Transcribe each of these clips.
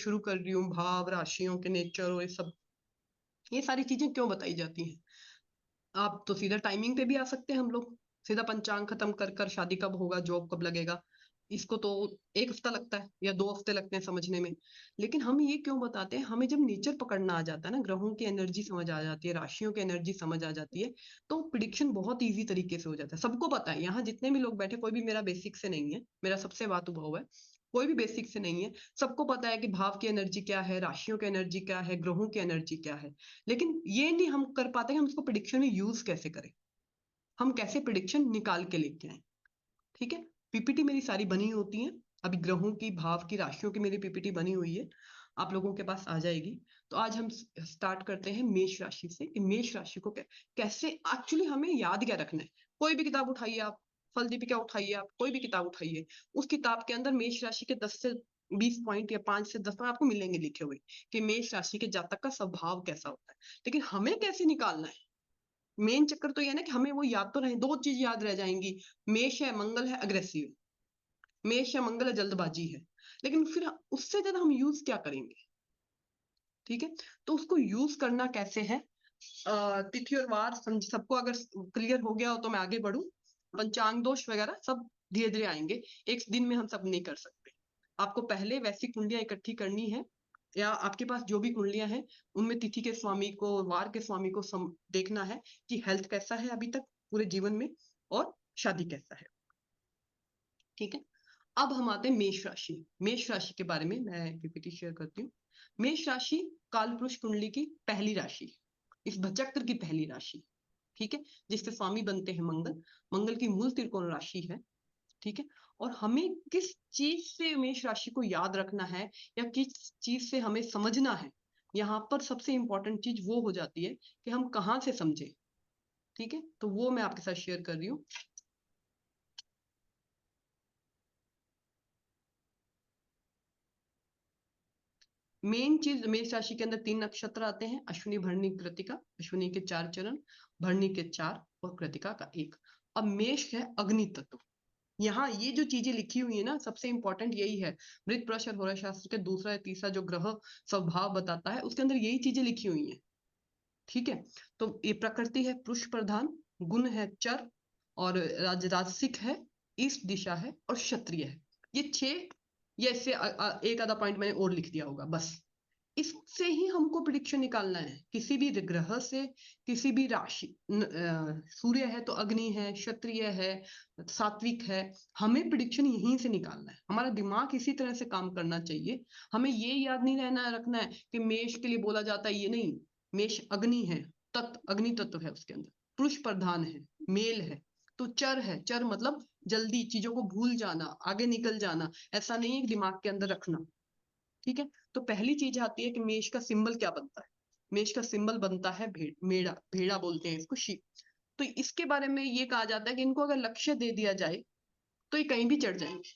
शुरू कर रही हूँ, भाव, राशियों के नेचर और ये सारी चीजें क्यों बताई जाती हैं। आप तो सीधा टाइमिंग पे भी आ सकते हैं, हम लोग सीधा पंचांग खत्म कर कर शादी कब होगा, जॉब कब लगेगा, इसको तो 1 हफ्ता लगता है या 2 हफ्ते लगते हैं समझने में। लेकिन हम ये क्यों बताते हैं, हमें जब नेचर पकड़ना आ जाता है ना, ग्रहों की एनर्जी समझ आ जाती है, राशियों की एनर्जी समझ आ जाती है, तो प्रिडिक्शन बहुत ईजी तरीके से हो जाता है। सबको पता है, यहाँ जितने भी लोग बैठे, कोई भी मेरा बेसिक से नहीं है, मेरा सबसे बात अनुभव है, कोई भी बेसिक से नहीं है। सबको पता है कि भाव की एनर्जी क्या है, राशियों की एनर्जी क्या है, ग्रहों की एनर्जी क्या है। लेकिन ये नहीं हम कर पाते कि हम इसको प्रिडिक्शन में यूज कैसे करें, हम कैसे प्रिडिक्शन निकाल के लेके आए। ठीक है, पीपीटी मेरी सारी बनी होती है, अभी ग्रहों की, भाव की, राशियों की मेरी पीपीटी बनी हुई है, आप लोगों के पास आ जाएगी। तो आज हम स्टार्ट करते हैं मेष राशि से, कि मेष राशि को कैसे एक्चुअली हमें याद क्या रखना है। कोई भी किताब उठाइए आप, फल दीपिका उठाइए आप, कोई भी किताब उठाइए, उस किताब के अंदर मेष राशि के 10 से 20 पॉइंट या 5 से 10 पॉइंट आपको मिलेंगे लिखे हुए, कि मेष राशि के जातक का स्वभाव कैसा होता है। लेकिन हमें कैसे निकालना है, मेन चक्कर तो ये ना कि हमें वो याद तो रहे, दो चीज याद रह जाएंगी, मेष है, मंगल है अग्रेसिव, मेष या मंगल है जल्दबाजी है। लेकिन फिर उससे ज्यादा हम यूज क्या करेंगे। ठीक है, तो उसको यूज करना कैसे है, तिथि और वार समझ सबको अगर क्लियर हो गया हो तो मैं आगे बढ़ूं। पंचांग दोष वगैरह सब धीरे धीरे आएंगे, एक दिन में हम सब नहीं कर सकते। आपको पहले वैसी कुंडलियां इकट्ठी करनी है, या आपके पास जो भी कुंडलियां हैं उनमें तिथि के स्वामी को, वार के स्वामी को देखना है कि हेल्थ कैसा है अभी तक पूरे जीवन में, और शादी कैसा है। ठीक है, अब हम आते हैं मेष राशि। मेष राशि के बारे में मैं पीपीटी शेयर करती हूँ। मेष राशि कालपुरुष कुंडली की पहली राशि, इस भचक्र की पहली राशि। ठीक है, जिसके स्वामी बनते हैं मंगल, मंगल की मूल त्रिकोण राशि है। ठीक है, और हमें किस चीज से मेष राशि को याद रखना है, या किस चीज से हमें समझना है, यहाँ पर सबसे इंपॉर्टेंट चीज वो हो जाती है कि हम कहाँ से समझे। ठीक है, तो वो मैं आपके साथ शेयर कर रही हूँ। मेन चीज, मेष राशि के अंदर 3 नक्षत्र आते हैं, अश्विनी, भरणी, कृतिका। अश्विनी के 4 चरण, भरणी के 4 और कृतिका का 1। अब मेष है अग्नि तत्व। यहाँ ये जो चीजें लिखी हुई है ना, सबसे इंपॉर्टेंट यही है। मृत प्रश और होरा शास्त्र के दूसरा या तीसरा जो ग्रह स्वभाव बताता है, उसके अंदर यही चीजें लिखी हुई हैं। ठीक है, तो ये प्रकृति है पुरुष प्रधान, गुण है चर, और राजसिक है, ईस्ट दिशा है, और क्षत्रिय है। ये 6, ये इससे एक आधा पॉइंट मैंने और लिख दिया होगा बस। इससे ही हमको प्रिडिक्शन निकालना है, किसी भी ग्रह से, किसी भी राशि। सूर्य है तो अग्नि है, क्षत्रिय है, सात्विक है, हमें प्रिडिक्शन यहीं से निकालना है। हमारा दिमाग इसी तरह से काम करना चाहिए। हमें ये याद नहीं रहना रखना है कि मेष के लिए बोला जाता है, ये नहीं। मेष अग्नि है, तत्व अग्नि तत्व है, उसके अंदर पुरुष प्रधान है, मेल है, तो चर है। चर मतलब जल्दी चीजों को भूल जाना, आगे निकल जाना, ऐसा नहीं है दिमाग के अंदर रखना। ठीक है, तो पहली चीज आती है कि मेष का सिंबल क्या बनता है। मेष का सिंबल बनता है मेढ़ा, भेड़ा बोलते हैं इसको, शीप। तो इसके बारे में ये कहा जाता है कि इनको अगर लक्ष्य दे दिया जाए तो ये कहीं भी चढ़ जाएंगे,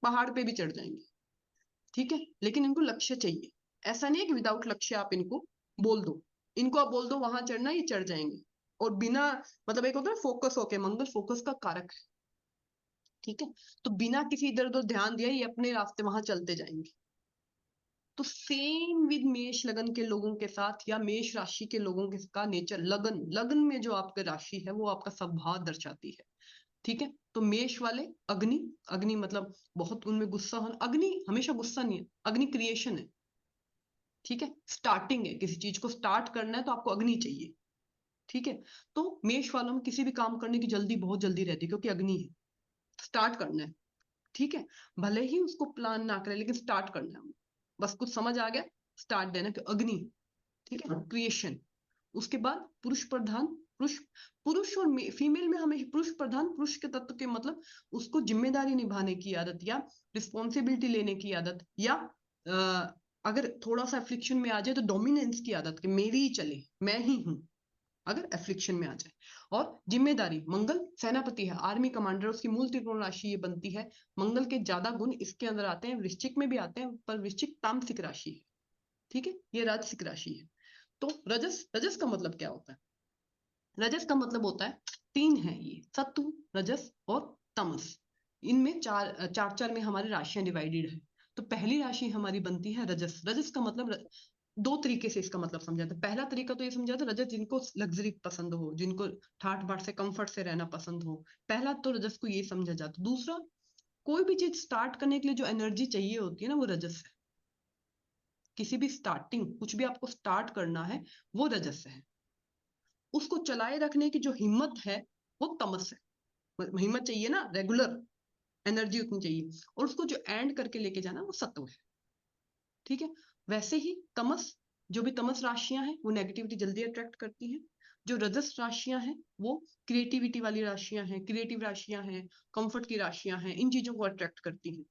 पहाड़ पे भी चढ़ जाएंगे। ठीक है, लेकिन इनको लक्ष्य चाहिए। ऐसा नहीं है कि विदाउट लक्ष्य आप इनको बोल दो, इनको आप बोल दो वहां चढ़ना, ये चढ़ जाएंगे। और बिना, मतलब एक होता है फोकस होके, मंगल फोकस का कारक है। ठीक है, तो बिना किसी इधर उधर ध्यान दिया ये अपने रास्ते वहां चलते जाएंगे। तो सेम विद मेष लगन के लोगों के साथ, या मेष राशि के लोगों के का नेचर, लगन, लगन में जो आपका राशि है वो आपका स्वभाव दर्शाती है। ठीक है, तो मेष वाले अग्नि, अग्नि मतलब बहुत उनमें गुस्सा होना। अग्नि हमेशा गुस्सा नहीं है, अग्नि क्रिएशन है। ठीक है, स्टार्टिंग है, किसी चीज को स्टार्ट करना है तो आपको अग्नि चाहिए। ठीक है, तो मेष वालों में किसी भी काम करने की जल्दी, बहुत जल्दी रहती है, क्योंकि अग्नि है, स्टार्ट करना है। ठीक है, भले ही उसको प्लान ना करें लेकिन स्टार्ट करना है, बस कुछ समझ आ गया, स्टार्ट देना कि अग्नि। ठीक है, क्रिएशन। उसके बाद पुरुष प्रधान, पुरुष, पुरुष और फीमेल में हमें पुरुष प्रधान, पुरुष के तत्व के मतलब उसको जिम्मेदारी निभाने की आदत, या रिस्पॉन्सिबिलिटी लेने की आदत, या अगर थोड़ा सा एफ्लिक्शन में आ जाए तो डोमिनेंस की आदत, कि मेरी ही चले, मैं ही हूं, अगर एफ्लिक्शन में आ जाए। और जिम्मेदारी, मंगल सेनापति है, आर्मी कमांडर, उसकी मूल त्रिकोण राशि ये बनती है। मंगल के ज्यादा गुण इसके अंदर आते हैं, वृश्चिक में भी आते हैं, पर वृश्चिक तामसिक राशि है। ठीक है, ये राजसिक राशि है। तो रजस, रजस का मतलब क्या होता है। रजस का मतलब होता है, 3 है ये, सत्व, रजस और तमस। इनमें चार चार चार में हमारी राशियां डिवाइडेड है। तो पहली राशि हमारी बनती है रजस। रजस का मतलब दो तरीके से इसका मतलब समझा था। पहला तरीका तो ये समझा था रजत जिनको लग्जरी पसंद हो, जिनको ठाट बाट से कंफर्ट से रहना पसंद हो, पहला तो रजस को ये समझा जाता। दूसरा, कोई भी चीज स्टार्ट करने के लिए जो एनर्जी चाहिए होती है ना, वो रजस है। किसी भी स्टार्टिंग, कुछ भी आपको स्टार्ट करना है, वो रजस है। उसको चलाए रखने की जो हिम्मत है, वो तमस है। हिम्मत चाहिए ना, रेगुलर एनर्जी उतनी चाहिए, और उसको जो एंड करके लेके जाना, वो सत्व है। ठीक है। वैसे ही तमस, जो भी तमस राशियां हैं वो नेगेटिविटी जल्दी अट्रैक्ट करती हैं। जो रजस राशियां हैं वो क्रिएटिविटी वाली राशियां हैं, क्रिएटिव राशियां हैं, कंफर्ट की राशियां हैं, इन चीजों को अट्रैक्ट करती हैं।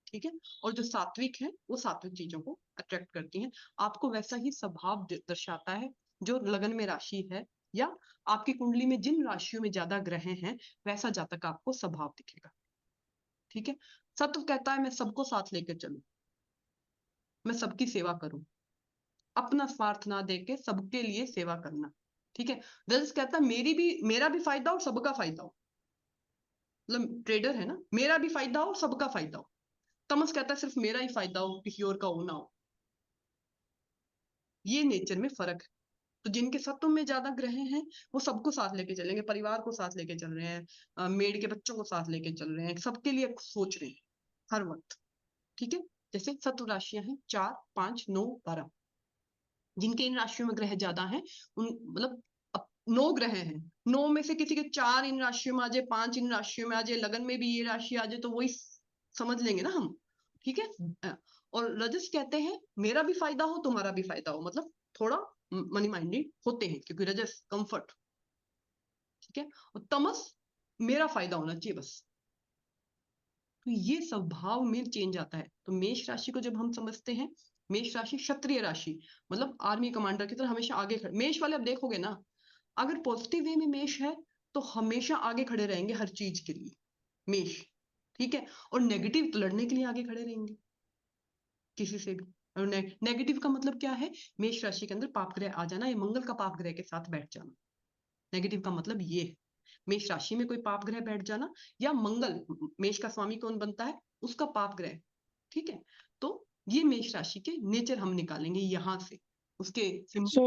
ठीक है। और जो सात्विक है वो सात्विक चीजों को अट्रैक्ट करती हैं। आपको वैसा ही स्वभाव दर्शाता है जो लगन में राशि है, या आपकी कुंडली में जिन राशियों में ज्यादा ग्रह हैं, वैसा जातक आपको स्वभाव दिखेगा। ठीक है। सत्व कहता है मैं सबको साथ लेकर चलूं, मैं सबकी सेवा करूं, अपना स्वार्थ ना देके सबके लिए सेवा करना। ठीक है। रजस कहता है मेरा भी फायदा हो, सबका फायदा हो। मतलब ट्रेडर है ना, मेरा भी फायदा हो, सबका फायदा हो। तमस कहता है सिर्फ मेरा ही फायदा हो, किसी और का हो ना हो। ये नेचर में फर्क है। तो जिनके सत्व में ज्यादा ग्रह हैं, वो सबको साथ लेके चलेंगे, परिवार को साथ लेके चल रहे हैं, मेड के बच्चों को साथ लेके चल रहे हैं, सबके लिए सोच रहे हैं हर वक्त। ठीक है। जैसे सत्व राशियां हैं 4, 5, 9, 12। जिनके इन राशियों में ग्रह ज्यादा हैं, उन मतलब 9 ग्रह हैं, 9 में से किसी के 4 इन राशियों में आ जाए, 5 इन राशियों में आ जाए, लगन में भी ये राशि आ जाए, तो वही समझ लेंगे ना हम। ठीक है। और रजस कहते हैं मेरा भी फायदा हो, तुम्हारा भी फायदा हो, मतलब थोड़ा मनी माइंडेड होते हैं, क्योंकि रजस कंफर्ट। ठीक है। और तमस मेरा फायदा होना चाहिए बस। तो ये स्वभाव में चेंज आता है। तो मेष राशि को जब हम समझते हैं, मेष राशि क्षत्रिय राशि, मतलब आर्मी कमांडर की तरह हमेशा आगे खड़े। मेष वाले आप देखोगे ना, अगर पॉजिटिव वे में मेष है तो हमेशा आगे खड़े रहेंगे हर चीज के लिए, मेष। ठीक है। और नेगेटिव तो लड़ने के लिए आगे खड़े रहेंगे किसी से भी। और नेगेटिव का मतलब क्या है? मेष राशि के अंदर पाप ग्रह आ जाना, या मंगल का पाप ग्रह के साथ बैठ जाना। नेगेटिव का मतलब ये है, मेष राशि में कोई पाप ग्रह बैठ जाना, या मंगल, मेष का स्वामी कौन बनता है, उसका पाप ग्रह। ठीक है। तो ये मेष राशि के नेचर हम निकालेंगे यहां से, उसके सो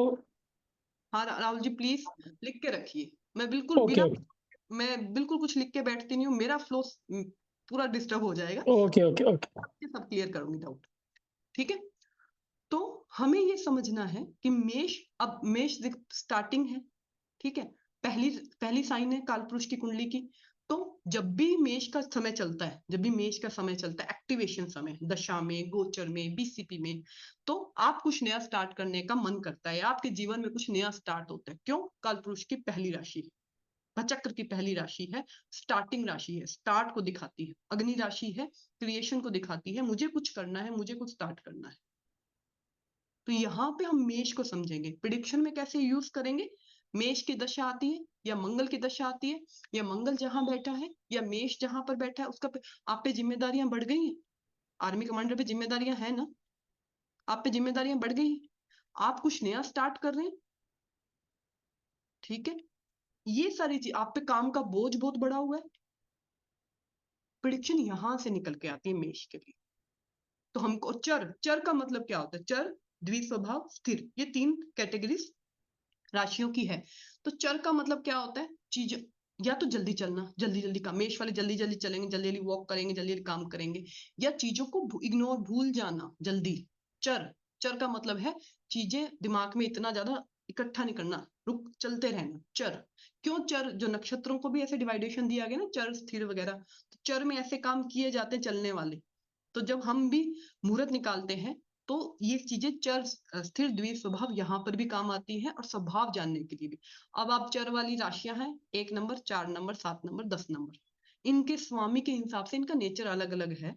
हाँ राहुल जी प्लीज लिख के रखिए। मैं बिल्कुल ओके बिना, मैं बिल्कुल कुछ लिख के बैठती नहीं हूँ, मेरा फ्लो पूरा डिस्टर्ब हो जाएगा। ओके ओके ओके सब क्लियर करूंगी डाउट। ठीक है। तो हमें ये समझना है कि मेष, अब मेष स्टार्टिंग है। ठीक है। पहली पहली साइन है कालपुरुष की कुंडली की। तो जब भी मेष का समय चलता है, जब भी मेष का समय चलता है, एक्टिवेशन समय, दशा में, गोचर में, बीसीपी में, तो आप कुछ नया स्टार्ट करने का मन करता है, आपके जीवन में कुछ नया स्टार्ट होता है। क्यों? कालपुरुष की पहली राशि है, चक्र की पहली राशि है, स्टार्टिंग राशि है, स्टार्ट को दिखाती है। अग्नि राशि है, क्रिएशन को दिखाती है, मुझे कुछ करना है, मुझे कुछ स्टार्ट करना है। तो यहाँ पे हम मेष को समझेंगे, प्रिडिक्शन में कैसे यूज करेंगे। मेष की दशा आती है, या मंगल की दशा आती है, या मंगल जहां बैठा है, या मेष जहां पर बैठा है, उसका आप पे जिम्मेदारियां बढ़ गई हैं। आर्मी कमांडर पे जिम्मेदारियां हैं ना, आप पे जिम्मेदारियां बढ़ गई, आप कुछ नया स्टार्ट कर रहे हैं। ठीक है। ये सारी चीज, आप पे काम का बोझ बहुत बड़ा हुआ है। प्रिडिक्शन यहां से निकल के आती है मेष के लिए। तो हमको चर, चर का मतलब क्या होता है? चर, द्विस्वभाव, स्थिर, ये 3 कैटेगरीज राशियों की है। तो चर का मतलब क्या होता है? चीज, या तो जल्दी चलना, जल्दी जल्दी काम, मेष वाले जल्दी जल्दी चलेंगे, जल्दी जल्दी वॉक करेंगे, जल्दी जल्दी काम करेंगे, या चीजों को इग्नोर, भूल जाना जल्दी। चर, चर का मतलब है चीजें दिमाग में इतना ज्यादा इकट्ठा नहीं करना, रुक चलते रहना, चर। क्यों चर? जो नक्षत्रों को भी ऐसे डिवाइडेशन दिया गया ना, चर, स्थिर वगैरह, तो चर में ऐसे काम किए जाते हैं चलने वाले। तो जब हम भी मुहूर्त निकालते हैं, तो ये चीजें चर, स्थिर, द्विस्वभाव यहाँ पर भी काम आती है, और स्वभाव जानने के लिए भी। अब आप चर वाली राशियां हैं, 1 नंबर, 4 नंबर, 7 नंबर, 10 नंबर, इनके स्वामी के हिसाब से इनका नेचर अलग अलग है।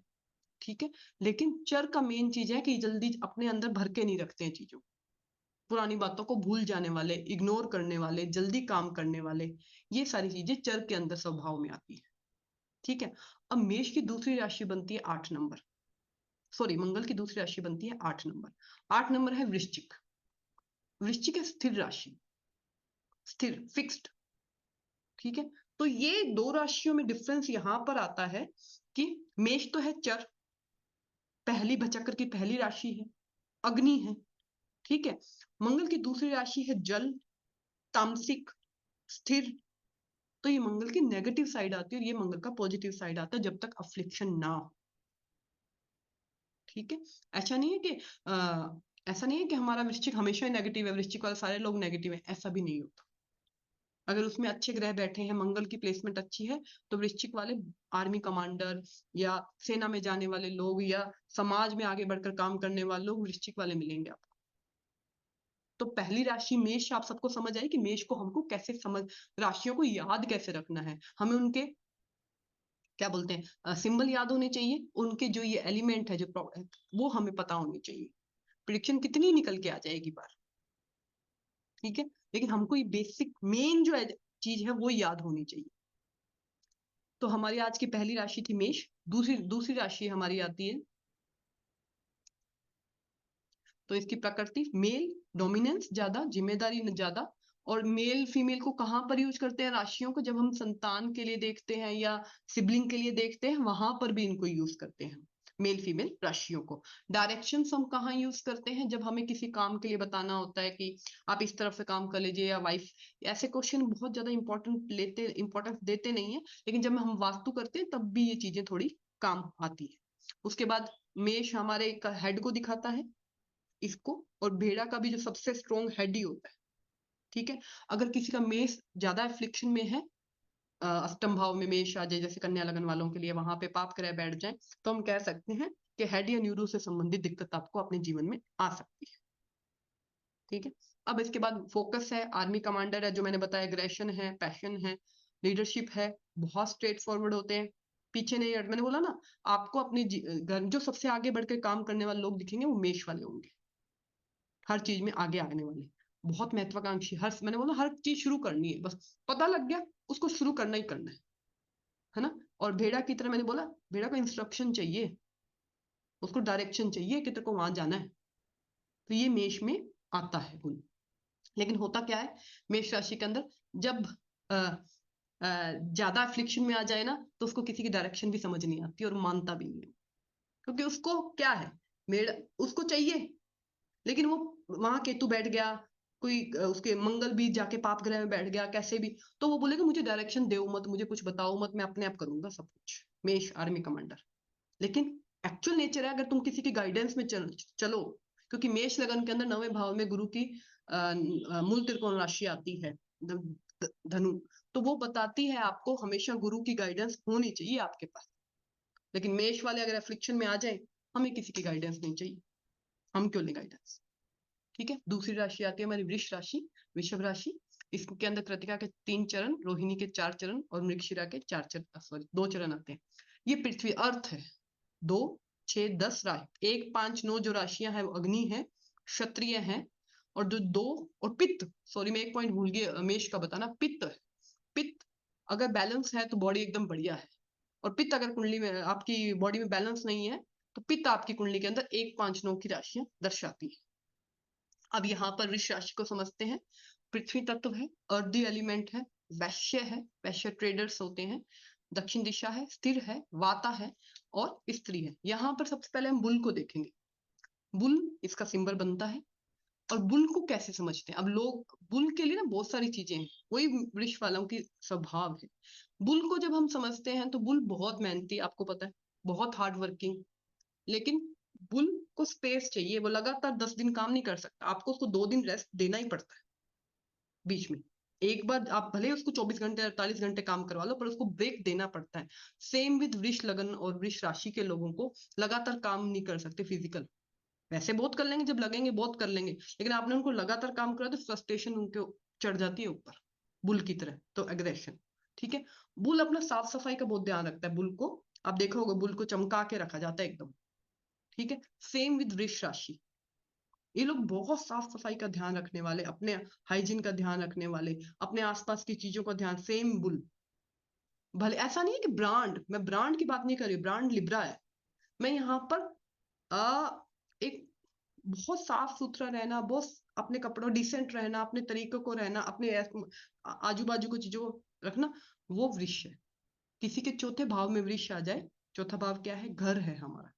ठीक है। लेकिन चर का मेन चीज है कि जल्दी अपने अंदर भर के नहीं रखते हैं चीजों, पुरानी बातों को भूल जाने वाले, इग्नोर करने वाले, जल्दी काम करने वाले, ये सारी चीजें चर के अंदर स्वभाव में आती है। ठीक है। अब मेष की दूसरी राशि बनती है 8 नंबर, सॉरी मंगल की दूसरी राशि बनती है 8 नंबर। 8 नंबर है वृश्चिक। वृश्चिक है स्थिर राशि, स्थिर, फिक्स्ड। ठीक है। तो ये दो राशियों में डिफरेंस यहां पर आता है कि मेष तो है चर, पहली भचक्र की पहली राशि है, अग्नि है, ठीक है। मंगल की दूसरी राशि है जल, तामसिक, स्थिर। तो ये मंगल की नेगेटिव साइड आती है और ये मंगल का पॉजिटिव साइड आता है जब तक अफ्लिक्शन ना हो, ठीक है। ऐसा नहीं है कि ऐसा नहीं है कि हमारा वृश्चिक हमेशा ही नेगेटिव है, वृश्चिक वाले सारे लोग नेगेटिव है, ऐसा भी नहीं होता। अगर उसमें अच्छे ग्रह बैठे हैं, मंगल की प्लेसमेंट अच्छी है, तो वृश्चिक वाले आर्मी कमांडर या सेना में जाने वाले लोग या समाज में आगे बढ़कर काम करने वाले लोग वृश्चिक वाले मिलेंगे आपको। तो पहली राशि मेष आप सबको समझ आई कि मेष को हमको कैसे समझ, राशियों को याद कैसे रखना है। हमें उनके क्या बोलते हैं सिंबल याद होने चाहिए, उनके जो ये एलिमेंट है जो वो हमें पता होनी चाहिए। प्रिडिक्शन कितनी निकल के आ जाएगी बार, ठीक है, लेकिन हमको ये बेसिक मेन जो है चीज है वो याद होनी चाहिए। तो हमारी आज की पहली राशि थी मेष। दूसरी दूसरी राशि हमारी आती है, तो इसकी प्रकृति मेल, डोमिनेंस ज्यादा, जिम्मेदारी ज्यादा। और मेल फीमेल को कहाँ पर यूज करते हैं राशियों को, जब हम संतान के लिए देखते हैं या सिबलिंग के लिए देखते हैं, वहां पर भी इनको यूज करते हैं मेल फीमेल राशियों को। डायरेक्शन हम कहाँ यूज करते हैं, जब हमें किसी काम के लिए बताना होता है कि आप इस तरफ से काम कर लीजिए या वाइफ, ऐसे क्वेश्चन बहुत ज्यादा इंपॉर्टेंस देते नहीं है, लेकिन जब हम वास्तु करते हैं तब भी ये चीजें थोड़ी काम आती है। उसके बाद मेष हमारे हेड को दिखाता है इसको, और भेड़ा का भी जो सबसे स्ट्रॉन्ग हेड ही होता है, ठीक है। अगर किसी का मेष ज्यादा एफ्लिक्शन में है, अष्टम भाव में मेष आ जाए, जैसे कन्या लगन वालों के लिए वहां पे पाप ग्रह बैठ जाए, तो हम कह सकते हैं कि हेड या न्यूरो से संबंधित दिक्कत आपको अपने जीवन में आ सकती है, ठीक है। अब इसके बाद फोकस है, आर्मी कमांडर है जो मैंने बताया, एग्रेशन है, पैशन है, लीडरशिप है, बहुत स्ट्रेट फॉरवर्ड होते हैं, पीछे नहीं हट, मैंने बोला ना आपको अपने घर जो सबसे आगे बढ़कर काम करने वाले लोग दिखेंगे वो मेष वाले होंगे, हर चीज में आगे आने वाले, बहुत महत्वाकांक्षी, हर मैंने बोला हर चीज शुरू करनी है, बस पता लग गया उसको शुरू करना ही करना है ना। और भेड़ा की तरह मैंने बोला भेड़ा को इंस्ट्रक्शन चाहिए, उसको डायरेक्शन चाहिए कि तेरे को वहां जाना है, तो ये मेष में आता है गुण। लेकिन होता क्या है मेष राशि के अंदर, जब ज्यादा अफ्लिक्शन में आ जाए ना, तो उसको किसी की डायरेक्शन भी समझ नहीं आती और मानता भी नहीं है, क्योंकि उसको क्या है, मेरा उसको चाहिए, लेकिन वो वहां केतु बैठ गया, कोई उसके मंगल भी जाके पाप ग्रह में बैठ गया कैसे भी, तो वो बोलेगा मुझे डायरेक्शन दो मत, मुझे कुछ बताओ मत, मैं अपने आप करूंगा सब कुछ, मेष आर्मी कमांडर। लेकिन एक्चुअल नेचर है अगर तुम किसी की गाइडेंस में चलो, क्योंकि मेष लगन के अंदर 9वें भाव में गुरु की मूल त्रिकोण राशि आती है, धनु, तो वो बताती है आपको हमेशा गुरु की गाइडेंस होनी चाहिए आपके पास। लेकिन मेष वाले अगर एफ्लिक्शन में आ जाए, हमें किसी की गाइडेंस नहीं चाहिए, हम क्यों लें गाइडेंस, ठीक है। दूसरी राशि आती है हमारी वृष राशि, वृषभ राशि। इसके अंदर कृतिका के 3 चरण, रोहिणी के 4 चरण और मृगशिरा के 4 चरण, सॉरी 2 चरण आते हैं। ये पृथ्वी अर्थ है, 2, 6, 10 राशि, 1, 5, 9 जो राशियां हैं वो अग्नि है, क्षत्रिय है, और जो 2 और पित्त, सॉरी मैं एक पॉइंट भूल गया मेष का बताना, पित्त है। पित्त अगर बैलेंस है तो बॉडी एकदम बढ़िया है, और पित्त अगर कुंडली में आपकी बॉडी में बैलेंस नहीं है, तो पित्त आपकी कुंडली के अंदर 1, 5, 9 की राशियां दर्शाती है। अब यहाँ पर वृष राशि को समझते हैं, पृथ्वी तत्व है, अर्दी एलिमेंट है, वैश्य है, वैश्य ट्रेडर्स होते हैं, दक्षिण दिशा है, स्थिर है, वाता है और स्त्री है। यहाँ पर सबसे पहले हम बुल को देखेंगे, बुल इसका सिंबल बनता है। और बुल को कैसे समझते हैं, अब लोग बुल के लिए ना बहुत सारी चीजें हैं, वही वृष वालों की स्वभाव है। बुल को जब हम समझते हैं तो बुल बहुत मेहनती, आपको पता है, बहुत हार्ड वर्किंग, लेकिन बुल को स्पेस चाहिए, वो लगातार 10 दिन काम नहीं कर सकता, आपको उसको 2 दिन रेस्ट देना ही पड़ता है बीच में। एक बार आप भले उसको 24 घंटे 48 घंटे काम करवा लो, पर उसको ब्रेक देना पड़ता है। सेम विद वृष लगन और वृष राशि के लोगों को लगातार काम नहीं कर सकते फिजिकल, वैसे बहुत कर लेंगे, जब लगेंगे बहुत कर लेंगे, लेकिन आपने उनको लगातार काम करा तो फ्रस्ट्रेशन उनके चढ़ जाती है ऊपर, बुल की तरह, तो एग्रेशन, ठीक है। बुल अपना साफ सफाई का बहुत ध्यान रखता है, बुल को आप देखोगे बुल को चमका के रखा जाता है एकदम, ठीक है। सेम विद वृष राशि, ये लोग बहुत साफ सफाई का ध्यान रखने वाले, अपने हाइजीन का ध्यान रखने वाले, अपने आसपास की चीजों का ध्यान, सेम बुल। भले ऐसा नहीं है कि ब्रांड, मैं ब्रांड की बात नहीं कर रही, ब्रांड लिब्रा है, मैं यहाँ पर आ, एक बहुत साफ सुथरा रहना, बहुत अपने कपड़ों डिसेंट रहना, अपने तरीकों को रहना, अपने आजू बाजू को चीजों को रखना, वो वृक्ष है। किसी के चौथे भाव में वृक्ष आ जाए, चौथा भाव क्या है, घर है हमारा,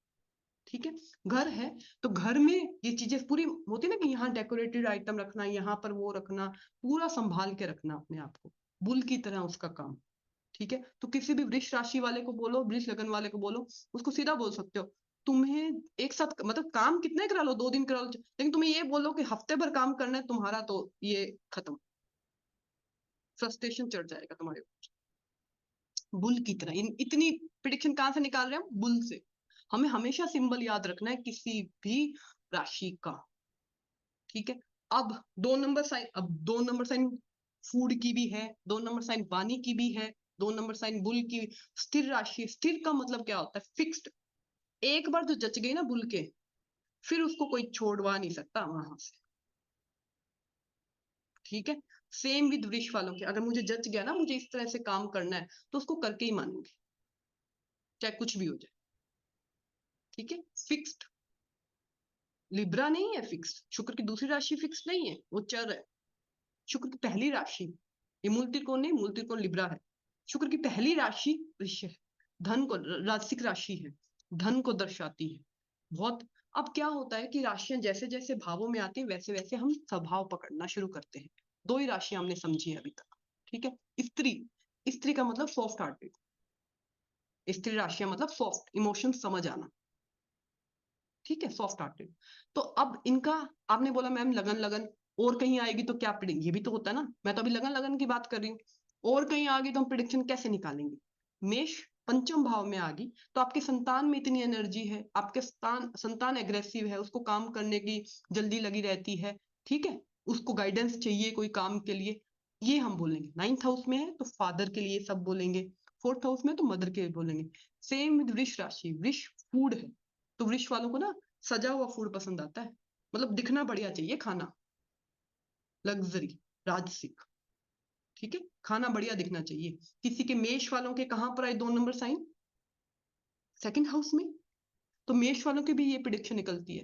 ठीक है। घर है तो घर में ये चीजें पूरी होती है ना कि यहाँ डेकोरेटेड आइटम रखना, यहाँ पर वो रखना, पूरा संभाल के रखना अपने आप को, बुल की तरह उसका काम। ठीक है। तो किसी भी वृक्ष राशि वाले को बोलो, वृक्ष लगन वाले को बोलो, उसको सीधा बोल सकते हो, तुम्हें एक साथ मतलब काम कितने करा लो, 2 दिन करा लो, लेकिन तुम्हें ये बोलो कि हफ्ते भर काम करना है तुम्हारा, तो ये खत्म, फ्रस्ट्रेशन चढ़ जाएगा तुम्हारे ऊपर। बुल की तरह इतनी प्रिडिक्शन कहां से निकाल रहे हैं हम? बुल से। हमें हमेशा सिंबल याद रखना है किसी भी राशि का। ठीक है। अब 2 नंबर साइन, अब 2 नंबर साइन फूड की भी है, 2 नंबर साइन वाणी की भी है, 2 नंबर साइन बुल की। स्थिर राशि, स्थिर का मतलब क्या होता है? फिक्स्ड। एक बार जो जच गई ना बुल के, फिर उसको कोई छोड़वा नहीं सकता वहां से। ठीक है। सेम विद वृक्ष वालों के, अगर मुझे जच गया ना मुझे इस तरह से काम करना है, तो उसको करके ही मानूंगी, चाहे कुछ भी हो जाए। ठीक है। फिक्स्ड। लिब्रा नहीं है फिक्स्ड, शुक्र की दूसरी राशि फिक्स्ड नहीं है, वो चर है। शुक्र की पहली राशि, ये मूल त्रिकोण नहीं, मूल त्रिकोण लिब्रा है। शुक्र की पहली राशि वृश्चिक है, धन को, राशिक राशि है, धन को दर्शाती है बहुत। अब क्या होता है कि राशियां जैसे जैसे भावों में आती है वैसे वैसे हम स्वभाव पकड़ना शुरू करते हैं। 2 ही राशियां हमने समझी है अभी तक। ठीक है। स्त्री, स्त्री का मतलब सॉफ्ट हार्टेड, स्त्री राशियां मतलब सॉफ्ट इमोशन समझ आना। ठीक है, सॉफ्ट हार्टेड। तो अब इनका, आपने बोला मैम लगन लगन, और कहीं आएगी तो क्या प्रिडिक्ट, ये भी तो होता है ना, मैं तो अभी लगन लगन की बात कर रही हूँ। और कहीं आ गई तो हम प्रिडिक्शन कैसे निकालेंगे? मेष पंचम भाव में आ गई तो आपके संतान में इतनी एनर्जी है, आपके संतान संतान एग्रेसिव है, उसको काम करने की जल्दी लगी रहती है। ठीक है। उसको गाइडेंस चाहिए कोई काम के लिए, ये हम बोलेंगे। 9th हाउस में है तो फादर के लिए सब बोलेंगे, 4th हाउस में तो मदर के लिए बोलेंगे। सेम विद वृष राशि, वृष फूड है, तो वृक्ष वालों को ना सजा हुआ फूड पसंद आता है, मतलब दिखना बढ़िया चाहिए खाना, लग्जरी, राजसिक। ठीक है। खाना बढ़िया दिखना चाहिए। किसी के मेष वालों के कहां पर आए 2 नंबर साइन? 2nd हाउस में। तो मेष वालों की भी ये प्रिडिक्शन निकलती है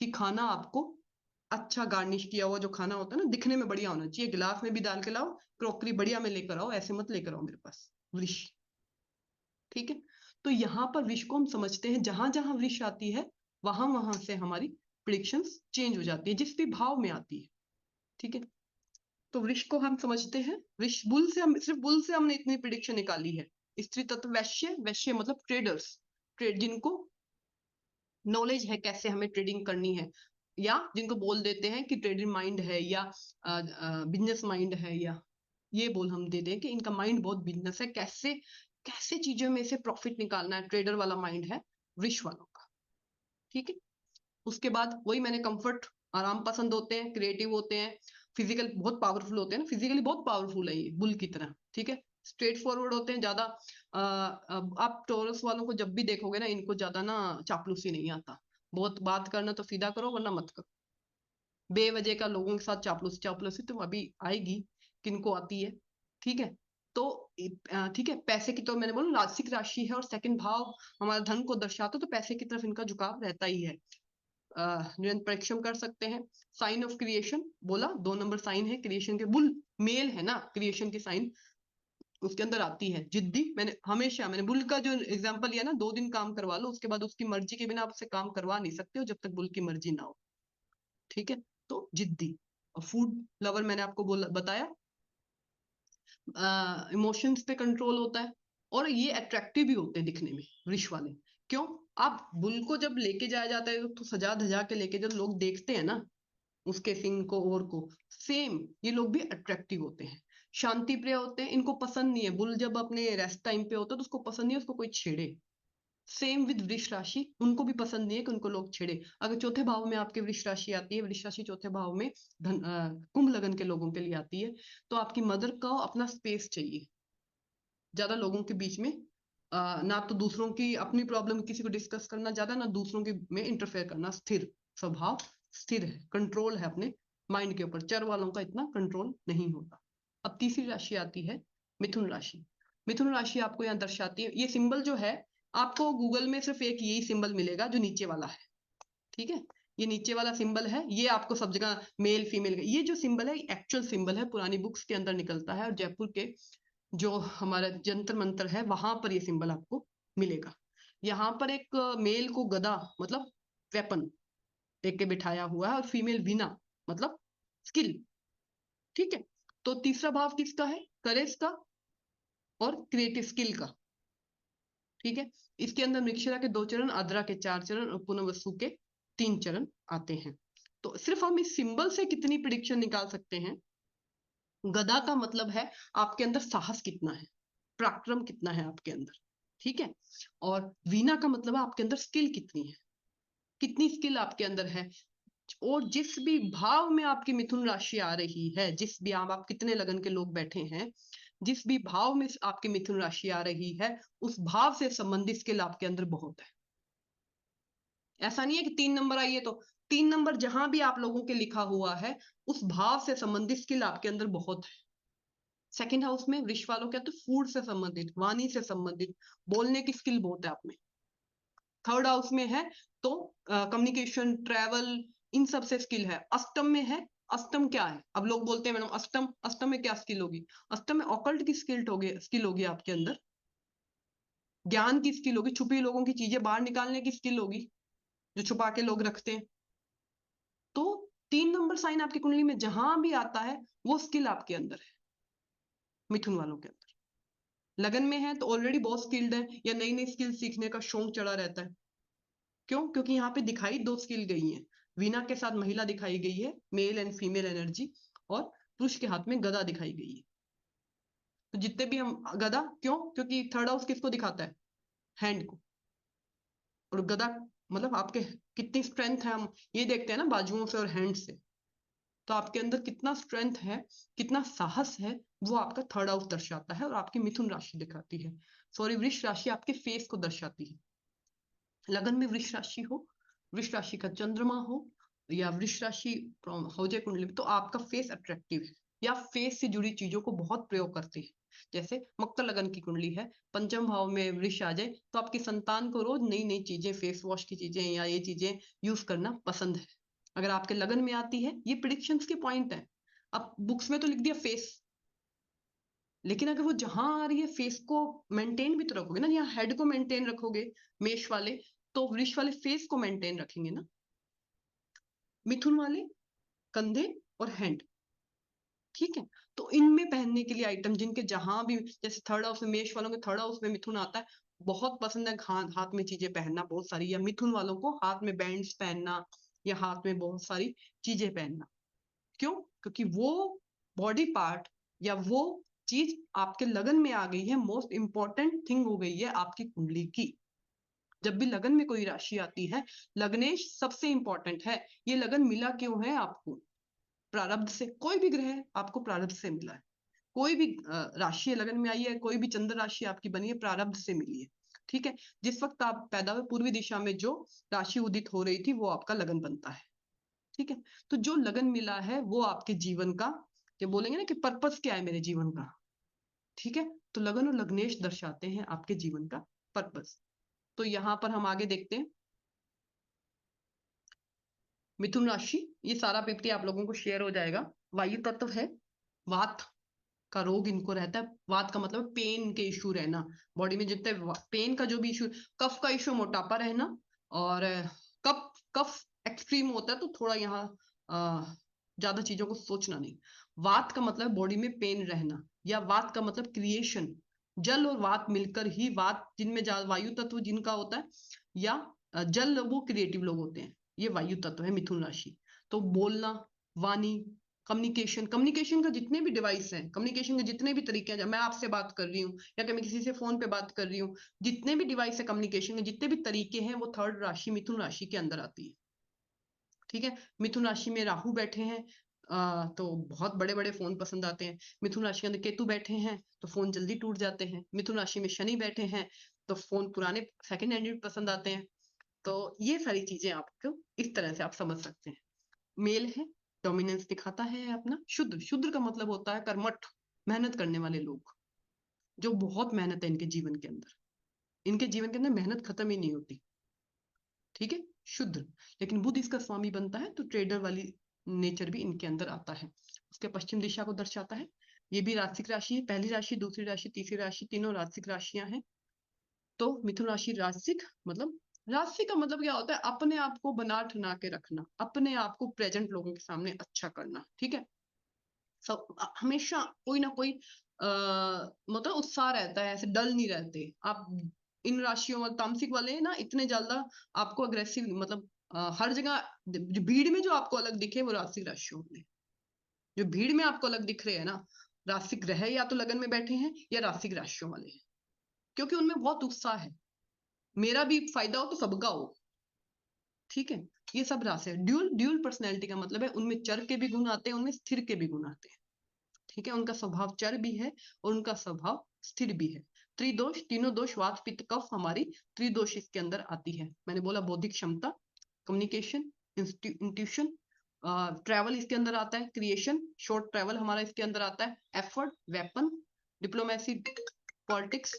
कि खाना आपको अच्छा गार्निश किया हुआ जो खाना होता है ना, दिखने में बढ़िया होना चाहिए, गिलास में भी डाल के लाओ, क्रॉकरी बढ़िया में लेकर आओ, ऐसे मत लेकर आओ मेरे पास वृष। ठीक है। तो यहाँ पर विष को हम समझते हैं, जहां जहां वृष आती है वहां वहां से हमारी प्रिडिक्शन चेंज हो जाती है, जिस भी भाव में आती है। ठीक है। तो वृष को हम समझते हैं, वृष बुल से, हम सिर्फ बुल से हमने इतनी प्रिडिक्शन निकाली है। स्त्री तत्व वैश्य, वैश्य मतलब ट्रेडर्स, ट्रेड जिनको नॉलेज है कैसे हमें ट्रेडिंग करनी है, या जिनको बोल देते हैं कि ट्रेडिंग माइंड है, या बिजनेस माइंड है, या ये बोल हम दे दें कि इनका माइंड बहुत बिजनेस है, कैसे कैसे चीजों में से प्रॉफिट निकालना है, ट्रेडर वाला माइंड है वृष वालों का। ठीक है। उसके बाद वही मैंने, कंफर्ट, आराम पसंद होते हैं, क्रिएटिव होते हैं, फिजिकल बहुत पावरफुल होते हैं ना, फिजिकली बहुत पावरफुल है ये बुल की तरह। ठीक है। स्ट्रेट फॉरवर्ड होते हैं ज्यादा। आप टोरस वालों को जब भी देखोगे ना, इनको ज्यादा ना चापलूसी नहीं आता, बहुत बात करना तो सीधा करो वरना मत करो। बेवजह का लोगों के साथ चापलूसी, चापलूसी तो अभी आएगी, किनको आती है। ठीक है। तो ठीक है, पैसे की तो मैंने बोला राशिक राशि है, और 2nd भाव हमारा धन को दर्शाता है, तो पैसे की तरफ इनका झुकाव रहता ही है। निरंतर परिश्रम कर सकते हैं। साइन ऑफ क्रिएशन बोला, 2 नंबर साइन है क्रिएशन के, बुल मेल है ना, क्रिएशन की साइन उसके अंदर आती है। जिद्दी, मैंने हमेशा, मैंने बुल का जो एग्जांपल लिया ना, 2 दिन काम करवा लो उसके बाद उसकी मर्जी के बिना आप उससे काम करवा नहीं सकते हो जब तक बुल की मर्जी ना हो। ठीक है। तो जिद्दी। और फूड लवर मैंने आपको बोला बताया, इमोशंस पे कंट्रोल होता है, और ये अट्रैक्टिव भी होते हैं दिखने में वृष वाले। क्यों? आप बुल को जब लेके जाया जाता है तो सजा धजा के लेके जब लोग देखते हैं ना उसके सिंग को और को, सेम ये लोग भी अट्रैक्टिव होते हैं, शांति प्रिय होते हैं, इनको पसंद नहीं है बुल जब अपने रेस्ट टाइम पे होता है तो उसको पसंद नहीं है उसको कोई छेड़े। सेम विद वृष राशि, उनको भी पसंद नहीं है कि उनको लोग छेड़े। अगर 4थे भाव में आपके वृष राशि आती है, वृष राशि 4थे भाव में कुंभ लगन के लोगों के लिए आती है, तो आपकी मदर को अपना स्पेस चाहिए, ज्यादा लोगों के बीच में ना तो दूसरों की अपनी प्रॉब्लम किसी को डिस्कस करना ज्यादा, ना दूसरों के में इंटरफेयर करना, स्थिर स्वभाव, स्थिर है, कंट्रोल है अपने माइंड के ऊपर, चर वालों का इतना कंट्रोल नहीं होता। अब तीसरी राशि आती है मिथुन राशि। मिथुन राशि आपको यहाँ दर्शाती है, ये सिंबल जो है आपको गूगल में सिर्फ एक यही सिंबल मिलेगा जो नीचे वाला है। ठीक है। ये नीचे वाला सिंबल है, ये आपको सब जगह मेल फीमेल, ये जो सिंबल है एक्चुअल सिंबल है, पुरानी बुक्स के अंदर निकलता है, और जयपुर के जो हमारा जंतर मंतर है वहां पर ये सिंबल आपको मिलेगा। यहाँ पर एक मेल को गदा मतलब वेपन देख के बिठाया हुआ है, और फीमेल वीणा मतलब स्किल। ठीक है, तो तीसरा भाव किसका है? करेज का और क्रिएटिव स्किल का। ठीक है, इसके अंदर मृक्षरा के 2 चरण, आद्रा के 4 चरण और पुनर्वसु के 3 चरण आते हैं। तो सिर्फ हम इस सिंबल से कितनी प्रिडिक्शन निकाल सकते हैं? गदा का मतलब है आपके अंदर साहस कितना है, पराक्रम कितना है आपके अंदर। ठीक है, और वीणा का मतलब है आपके अंदर स्किल कितनी है, कितनी स्किल आपके अंदर है। और जिस भी भाव में आपकी मिथुन राशि आ रही है, जिस भी आप कितने लगन के लोग बैठे हैं, जिस भी भाव में आपकी मिथुन राशि आ रही है, उस भाव से संबंधित स्किल आपके अंदर बहुत है। ऐसा नहीं है कि 3 नंबर आई है तो 3 नंबर जहां भी आप लोगों के लिखा हुआ है, उस भाव से संबंधित स्किल आपके अंदर बहुत है। सेकंड हाउस में वृष वालों क्या, तो फूड से संबंधित, वाणी से संबंधित, बोलने की स्किल बहुत है आप में। थर्ड हाउस में है तो कम्युनिकेशन, ट्रेवल, इन सब से स्किल है। अष्टम में है, अष्टम क्या है? अब लोग बोलते हैं मैडम अष्टम, अष्टम में क्या स्किल होगी? अष्टम में ऑकल्ट की स्किल होगी आपके अंदर, ज्ञान की स्किल होगी, छुपी लोगों की चीजें बाहर निकालने की स्किल होगी, जो छुपा के लोग रखते हैं। तो 3 नंबर साइन आपकी कुंडली में जहां भी आता है, वो स्किल आपके अंदर है, मिथुन वालों के अंदर। लगन में है तो ऑलरेडी बहुत स्किल्ड है, या नई नई स्किल सीखने का शौक चढ़ा रहता है। क्यों? क्योंकि यहाँ पे दिखाई 2 स्किल गई हैं। वीणा के साथ महिला दिखाई गई है, मेल एंड फीमेल एनर्जी, और पुरुष के हाथ में गदा दिखाई गई है। तो जितने भी हम गदा, क्यों? क्योंकि थर्ड हाउस किसको दिखाता है? हैंड को। और गदा मतलब आपके कितनी स्ट्रेंथ है, हम ये देखते हैं ना बाजुओं से और हैंड से। तो आपके अंदर कितना स्ट्रेंथ है, कितना साहस है, वो आपका थर्ड हाउस दर्शाता है, और आपकी मिथुन राशि दिखाती है, सॉरी वृष राशि आपके फेस को दर्शाती है। लगन में वृष राशि हो, वृष राशि का चंद्रमा हो, या वृष राशि हो जाए कुंडली में, तो आपका फेस अट्रैक्टिव है, या फेस से जुड़ी चीजों को बहुत प्रयोग करते हैं। जैसे मकर लगन की कुंडली है, पंचम भाव में वृष आ जाए, तो आपकी संतान को रोज नई नई चीजें, फेस वॉश की चीजें या ये चीजें यूज करना पसंद है। अगर आपके लगन में आती है, ये प्रिडिक्शंस के पॉइंट है। अब बुक्स में तो लिख दिया फेस, लेकिन अगर वो जहां आ रही है फेस को मेंटेन भी तो रखोगे ना, यहाँ हेड को मेंटेन रखोगे मेष वाले, तो वृष वाले फेस को मेंटेन रखेंगे ना। मिथुन वाले कंधे और हैंड। ठीक है, तो इनमें पहनने के लिए आइटम जिनके जहां भी, जैसे थर्ड हाउस में मेष वालों के थर्ड हाउस में मिथुन आता है, बहुत पसंद है हाथ में चीजें पहनना बहुत सारी, या मिथुन वालों को हाथ में बैंड्स पहनना, या हाथ में बहुत सारी चीजें पहनना। क्यों? क्योंकि वो बॉडी पार्ट या वो चीज आपके लगन में आ गई है, मोस्ट इंपॉर्टेंट थिंग हो गई है आपकी कुंडली की। जब भी लगन में कोई राशि आती है, लग्नेश सबसे इंपॉर्टेंट है। ये लगन मिला क्यों है आपको? प्रारब्ध से। कोई भी ग्रह आपको प्रारब्ध से मिला है, कोई भी राशि लगन में आई है, कोई भी चंद्र राशि आपकी बनी है, प्रारब्ध से मिली है। ठीक है, जिस वक्त आप पैदा हुए पूर्वी दिशा में जो राशि उदित हो रही थी, वो आपका लगन बनता है। ठीक है, तो जो लगन मिला है वो आपके जीवन का, जो बोलेंगे ना कि पर्पस क्या है मेरे जीवन का। ठीक है, तो लगन और लग्नेश दर्शाते हैं आपके जीवन का पर्पस। तो यहां पर हम आगे देखते हैं मिथुन राशि। ये सारा पीपीटी आप लोगों को शेयर हो जाएगा। वायु तत्व है, वात का रोग इनको रहता है। वात का मतलब पेन के इश्यू रहना, बॉडी में जितने पेन का जो भी इश्यू, कफ का इश्यू मोटापा रहना, और कफ कफ एक्सट्रीम होता है तो थोड़ा यहाँ ज्यादा चीजों को सोचना नहीं। वात का मतलब बॉडी में पेन रहना, या वात का मतलब क्रिएशन, जल और वात मिलकर ही वात, जिनमें वायु तत्व जिनका होता है, या जल वो क्रिएटिव लोग होते हैं, ये वायु तत्व है मिथुन राशि। तो बोलना, वाणी, कम्युनिकेशन, कम्युनिकेशन का जितने भी डिवाइस हैं, कम्युनिकेशन के जितने भी तरीके हैं, मैं आपसे बात कर रही हूँ या मैं किसी से फोन पे बात कर रही हूँ, जितने भी डिवाइस है कम्युनिकेशन के, जितने भी तरीके हैं, वो थर्ड राशि मिथुन राशि के अंदर आती है। ठीक है, मिथुन राशि में राहु बैठे हैं तो बहुत बड़े बड़े फोन पसंद आते हैं। मिथुन राशि के अंदर केतु बैठे हैं तो फोन जल्दी टूट जाते हैं। मिथुन राशि में शनि बैठे हैं तो फोन पुराने सेकंड हैंड पसंद आते हैं। तो ये सारी चीजें आपको इस तरह से आप समझ सकते हैं। मेल है, डोमिनेंस दिखाता है अपना। शुद्र, शुद्र का मतलब होता है कर्मठ, मेहनत करने वाले लोग, जो बहुत मेहनत है इनके जीवन के अंदर, इनके जीवन के अंदर मेहनत खत्म ही नहीं होती। ठीक है, शुद्र। लेकिन बुध इसका स्वामी बनता है तो ट्रेडर वाली नेचर भी इनके अंदर आता है। उसके पश्चिम दिशा को दर्शाता है। ये भी राशिक राशि है, पहली राशि, दूसरी राशि, तीसरी राशि, तीनों राशिक राशियां हैं। तो मिथुन राशि राजसिक, मतलब राजसिक का मतलब क्या होता है, अपने आप को बना ठना के रखना, अपने आप को प्रेजेंट लोगों के सामने अच्छा करना, ठीक है। सब हमेशा कोई ना कोई मतलब उत्साह रहता है, ऐसे डल नहीं रहते आप। इन राशियों में तामसिक वाले ना इतने ज्यादा आपको अग्रेसिव, मतलब हर जगह जो भीड़ में जो आपको अलग दिखे वो राशि राशियों में, जो भीड़ में आपको अलग दिख रहे हैं ना, राशि ग्रह या तो लगन में बैठे हैं या राशि राशियों वाले हैं, क्योंकि उनमें बहुत उत्साह है, मेरा भी फायदा हो तो सबका हो, ठीक है। ये सब राशि है। ड्यूल ड्यूल पर्सनैलिटी का मतलब है उनमें चर के भी गुण आते हैं, उनमें स्थिर के भी गुण आते हैं, ठीक है। उनका स्वभाव चर भी है और उनका स्वभाव स्थिर भी है। त्रिदोष, तीनों दोष वात पित्त कफ हमारी त्रिदोष इसके अंदर आती है। मैंने बोला बौद्धिक क्षमता, कम्युनिकेशन, इंट्यूशन, ट्रैवल इसके अंदर आता है, क्रिएशन शॉर्ट ट्रैवल हमारा इसके अंदर आता है, effort weapon, diplomacy, politics,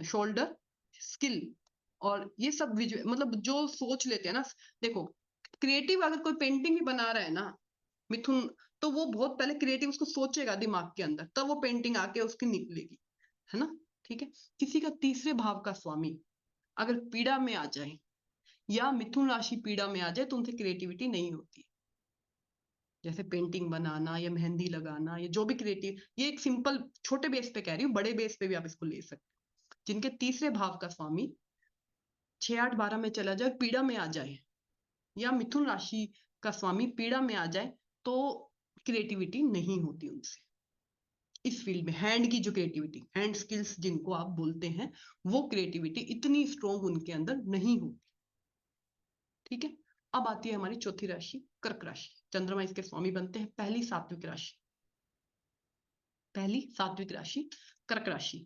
shoulder, skill, और ये सब मतलब जो सोच लेते हैं ना, देखो क्रिएटिव अगर कोई पेंटिंग भी बना रहा है ना मिथुन, तो वो बहुत पहले क्रिएटिव उसको सोचेगा दिमाग के अंदर, तब वो पेंटिंग आके उसकी निकलेगी, है ना, ठीक है। किसी का तीसरे भाव का स्वामी अगर पीड़ा में आ जाए या मिथुन राशि पीड़ा में आ जाए तो उनसे क्रिएटिविटी नहीं होती, जैसे पेंटिंग बनाना या मेहंदी लगाना या जो भी क्रिएटिव, ये एक सिंपल छोटे बेस पे कह रही हूँ, बड़े बेस पे भी आप इसको ले सकते हो। जिनके तीसरे भाव का स्वामी 6 8 12 में चला जाए, पीड़ा में आ जाए, या मिथुन राशि का स्वामी पीड़ा में आ जाए, तो क्रिएटिविटी नहीं होती उनसे। इस फील्ड में हैंड की जो क्रिएटिविटी, हैंड स्किल्स जिनको आप बोलते हैं, वो क्रिएटिविटी इतनी स्ट्रोंग उनके अंदर नहीं होती, ठीक है। अब आती है हमारी चौथी राशि कर्क राशि। चंद्रमा इसके स्वामी बनते हैं। पहली सात्विक राशि, पहली सात्विक राशि कर्क राशि।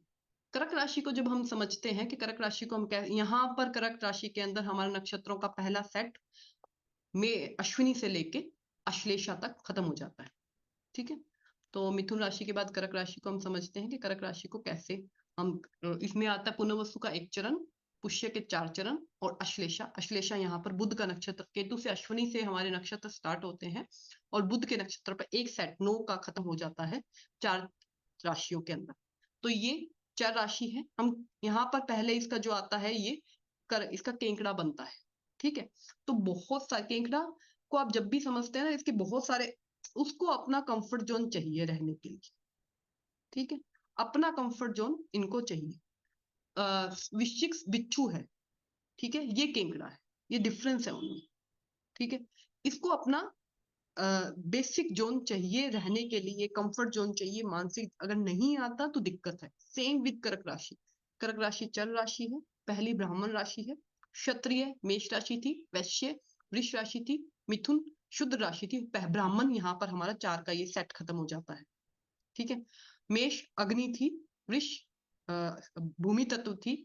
कर्क राशि को जब हम समझते हैं कि कर्क राशि को हम यहाँ पर कर्क राशि के अंदर हमारे नक्षत्रों का पहला सेट में अश्विनी से लेके अश्लेषा तक खत्म हो जाता है, ठीक है। तो मिथुन राशि के बाद कर्क राशि को हम समझते हैं कि कर्क राशि को कैसे हम, इसमें आता है पुनर्वसु का 1 चरण, पुष्य के 4 चरण, और अश्लेषा। अश्लेषा यहाँ पर बुध का नक्षत्र, केतु से अश्विनी से हमारे नक्षत्र स्टार्ट होते हैं और बुध के नक्षत्र पर एक सेट 9 का खत्म हो जाता है 4 राशियों के अंदर। तो ये 4 राशि है। हम यहाँ पर पहले इसका जो आता है ये इसका केंकड़ा बनता है, ठीक है। तो बहुत सारे केंकड़ा को आप जब भी समझते हैं ना, इसके बहुत सारे, उसको अपना कंफर्ट जोन चाहिए रहने के लिए, ठीक है। अपना कंफर्ट जोन इनको चाहिए। वृश्चिक बिच्छू है, ठीक है, ये केंकड़ा है, ये डिफरेंस है उनमें, ठीक है। इसको अपना बेसिक जोन चाहिए रहने के लिए, कंफर्ट जोन चाहिए मानसिक, अगर नहीं आता तो दिक्कत है। सेम विद कर्क राशि। कर्क राशि चल राशि है, पहली ब्राह्मण राशि है। क्षत्रिय मेष राशि थी, वैश्य वृष राशि थी, मिथुन शुद्ध राशि थी, ब्राह्मण यहाँ पर हमारा 4 का ये सेट खत्म हो जाता है, ठीक है। मेष अग्नि थी, वृष भूमि तत्व थी,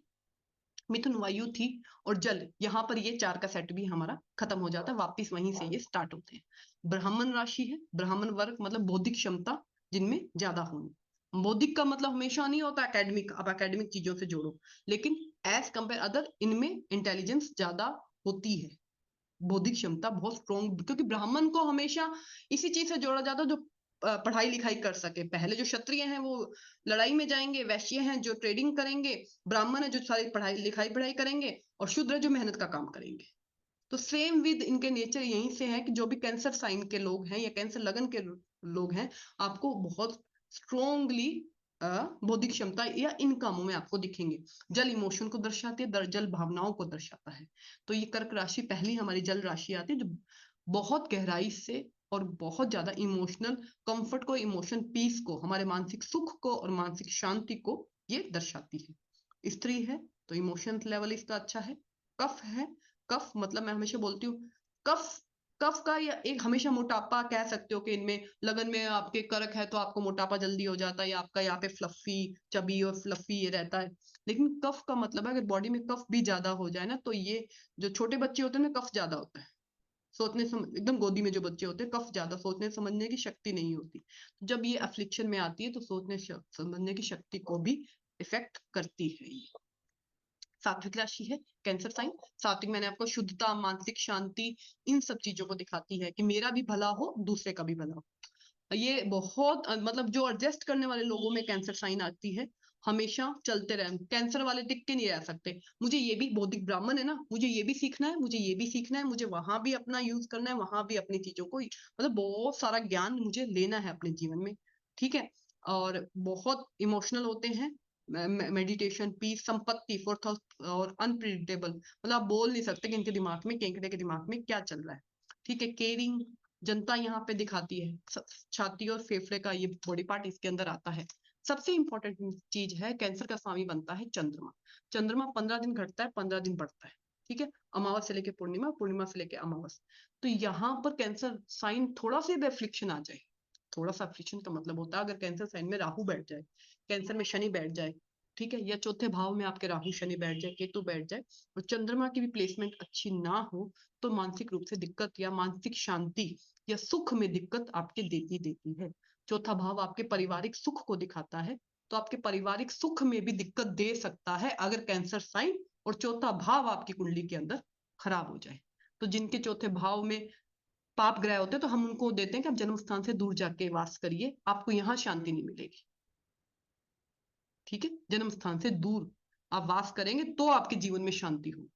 मिथुन वायु थी, और जल, यहाँ पर ये 4 का सेट भी हमारा खत्म हो जाता है, वापिस वहीं से ये स्टार्ट होते हैं। ब्राह्मण राशि है, ब्राह्मण वर्ग मतलब बौद्धिक क्षमता जिनमें ज्यादा होनी। बौद्धिक का मतलब हमेशा नहीं होता एकेडमिक, अब एकेडमिक चीजों से जोड़ो, लेकिन एज कंपेयर अदर इनमें इंटेलिजेंस ज्यादा होती है, बौद्धिक क्षमता बहुत स्ट्रोंग, क्योंकि ब्राह्मण को हमेशा इसी चीज से जोड़ा जाता है जो पढ़ाई लिखाई कर सके। पहले जो क्षत्रिय हैं वो लड़ाई में जाएंगे, वैश्य हैं जो ट्रेडिंग करेंगे, ब्राह्मण है जो सारी पढ़ाई करेंगे, और शूद्र जो मेहनत का काम करेंगे। तो सेम विद इनके नेचर यहीं से है कि जो भी कैंसर साइन के लोग हैं या कैंसर लगन के लोग हैं, आपको बहुत स्ट्रोंगली बौद्धिक क्षमता या इन कामों में आपको दिखेंगे। जल इमोशन को दर्शाती है, जल भावनाओं को दर्शाता है। तो ये कर्क राशि पहली हमारी जल राशि आती है, जो बहुत गहराई से और बहुत ज्यादा इमोशनल कंफर्ट को, इमोशन पीस को, हमारे मानसिक सुख को और मानसिक शांति को ये दर्शाती है। स्त्री है तो इमोशन लेवल इसका अच्छा है। कफ है, कफ मतलब मैं हमेशा बोलती हूँ, कफ कफ का या एक हमेशा मोटापा कह सकते हो कि इनमें लगन में आपके करक है तो आपको मोटापा जल्दी हो जाता है, या आपका यहाँ पे फ्लफी चबी और फ्लफी ये रहता है। लेकिन कफ का मतलब है अगर बॉडी में कफ भी ज्यादा हो जाए ना, तो ये जो छोटे बच्चे होते हैं उनमें कफ ज्यादा होता है, एकदम गोदी में जो बच्चे होते हैं, कफ ज्यादा, सोचने समझने की शक्ति नहीं होती। जब ये अफ्लिक्शन में आती है तो सोचने समझने की शक्ति को भी इफेक्ट करती है ये। सात्विक राशि है, कैंसर साइन। सात्विक मैंने आपको शुद्धता, मानसिक शांति, इन सब चीजों को दिखाती है कि मेरा भी भला हो, दूसरे का भी भला हो। ये बहुत मतलब जो एडजस्ट करने वाले लोगों में कैंसर साइन आती है, हमेशा चलते रहे। कैंसर वाले टिक के नहीं रह सकते, मुझे ये भी, बौद्धिक ब्राह्मण है ना, मुझे ये भी सीखना है, मुझे ये भी सीखना है, मुझे वहां भी अपना यूज करना है, वहां भी अपनी चीजों को, मतलब बहुत सारा ज्ञान मुझे लेना है अपने जीवन में। ठीक है। और बहुत इमोशनल होते हैं। मेडिटेशन, पीस, संपत्ति, फोर्थ हाउस, और अनप्रिडिक्टेबल, मतलब आप बोल नहीं सकते कि इनके दिमाग में, केंकड़े के दिमाग में क्या चल रहा है। ठीक है। केयरिंग, जनता यहाँ पे दिखाती है। छाती और फेफड़े का ये बॉडी पार्ट इसके अंदर आता है। सबसे इंपॉर्टेंट चीज है, कैंसर का स्वामी बनता है चंद्रमा। चंद्रमा 15 दिन घटता है, 15 दिन बढ़ता है। ठीक है। अमावस से लेके पूर्णिमा, पूर्णिमा से लेके अमावस। तो यहाँ पर कैंसर साइन थोड़ा सा भी अफ्लिक्शन आ जाए, थोड़ा सा अफ्लिक्शन का मतलब होता है अगर कैंसर साइन में राहु बैठ जाए, कैंसर में शनि बैठ जाए, ठीक है, या चौथे भाव में आपके राहु शनि बैठ जाए, केतु बैठ जाए, और चंद्रमा की भी प्लेसमेंट अच्छी ना हो, तो मानसिक रूप से दिक्कत या मानसिक शांति या सुख में दिक्कत आपके देती देती है। चौथा भाव आपके पारिवारिक सुख को दिखाता है, तो आपके पारिवारिक सुख में भी दिक्कत दे सकता है अगर कैंसर साइन और चौथा भाव आपकी कुंडली के अंदर खराब हो जाए। तो जिनके चौथे भाव में पाप ग्रह होते हैं, तो हम उनको देते हैं कि आप जन्म स्थान से दूर जाके वास करिए, आपको यहाँ शांति नहीं मिलेगी। ठीक है। जन्म स्थान से दूर आप वास करेंगे तो आपके जीवन में शांति होगी।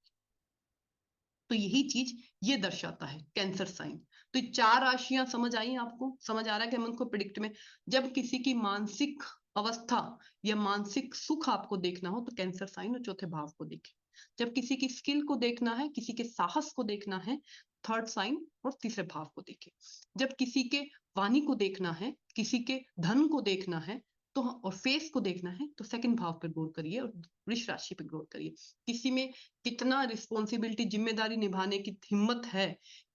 तो यही चीज ये दर्शाता है कैंसर साइन। तो ये 4 राशियां समझ आई आपको, समझ आ रहा है कि हम उनको प्रिडिक्ट में, जब किसी की मानसिक अवस्था या मानसिक सुख आपको देखना हो तो कैंसर साइन और चौथे भाव को देखें। जब किसी की स्किल को देखना है, किसी के साहस को देखना है, थर्ड साइन और तीसरे भाव को देखें। जब किसी के वाणी को देखना है, किसी के धन को देखना है, तो और फेस को देखना है, तो सेकंड भाव पर गौर करिए और वृष राशि पर गौर करिए। किसी में कितना रिस्पॉन्सिबिलिटी, जिम्मेदारी निभाने की हिम्मत है,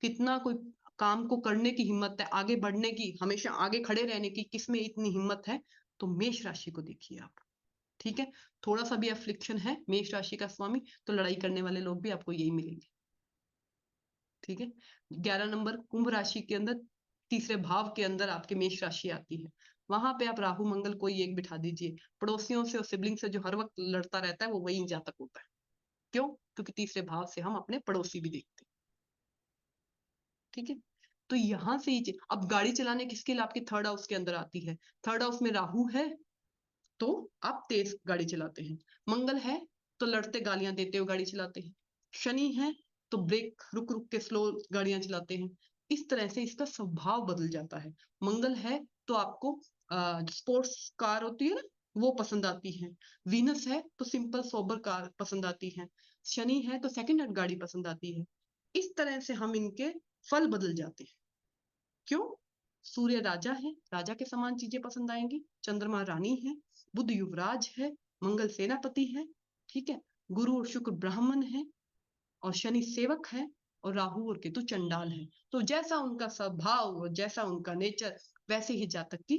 कितना कोई काम को करने की हिम्मत है, आगे बढ़ने की, हमेशा आगे खड़े रहने की, किसमें इतनी हिम्मत है, तो मेष राशि को देखिए आप। ठीक है। थोड़ा सा भी अफ्लिक्शन है मेष राशि का स्वामी, तो लड़ाई करने वाले लोग भी आपको यही मिलेंगे। ठीक है। 11 नंबर कुंभ राशि के अंदर, तीसरे भाव के अंदर आपके मेष राशि आती है। वहां पे आप राहु मंगल कोई एक बिठा दीजिए। पड़ोसियों से और सिबलिंग से जो हर वक्त लड़ता रहता है, वो वही जातक होता है। क्यों? क्योंकि तीसरे भाव से हम अपने पड़ोसी भी देखते हैं। ठीक है। तो यहां से ही अब गाड़ी चलाने की स्किल आपकी थर्ड हाउस के अंदर आती है। थर्ड हाउस में राहु है तो आप तेज गाड़ी चलाते हैं। मंगल है तो लड़ते गालियां देते हुए गाड़ी चलाते हैं। शनि है तो ब्रेक रुक रुक के स्लो गाड़ियां चलाते हैं। इस तरह से इसका स्वभाव बदल जाता है। मंगल है तो आपको स्पोर्ट्स कार होती है ना, वो पसंद आती है। वीनस है तो सिंपल सोबर कार पसंद आती है। शनि है तो सेकंड हैंड गाड़ी पसंद आती है। इस तरह से हम इनके फल बदल जाते हैं। क्यों? सूर्य राजा है, राजा के समान चीजें पसंद आएंगी। चंद्रमा रानी है, बुध युवराज है, मंगल सेनापति है। ठीक है। गुरु और शुक्र ब्राह्मण है, और शनि सेवक है, और राहु और केतु चंडाल है। तो जैसा उनका स्वभाव और जैसा उनका नेचर, वैसे ही जातक की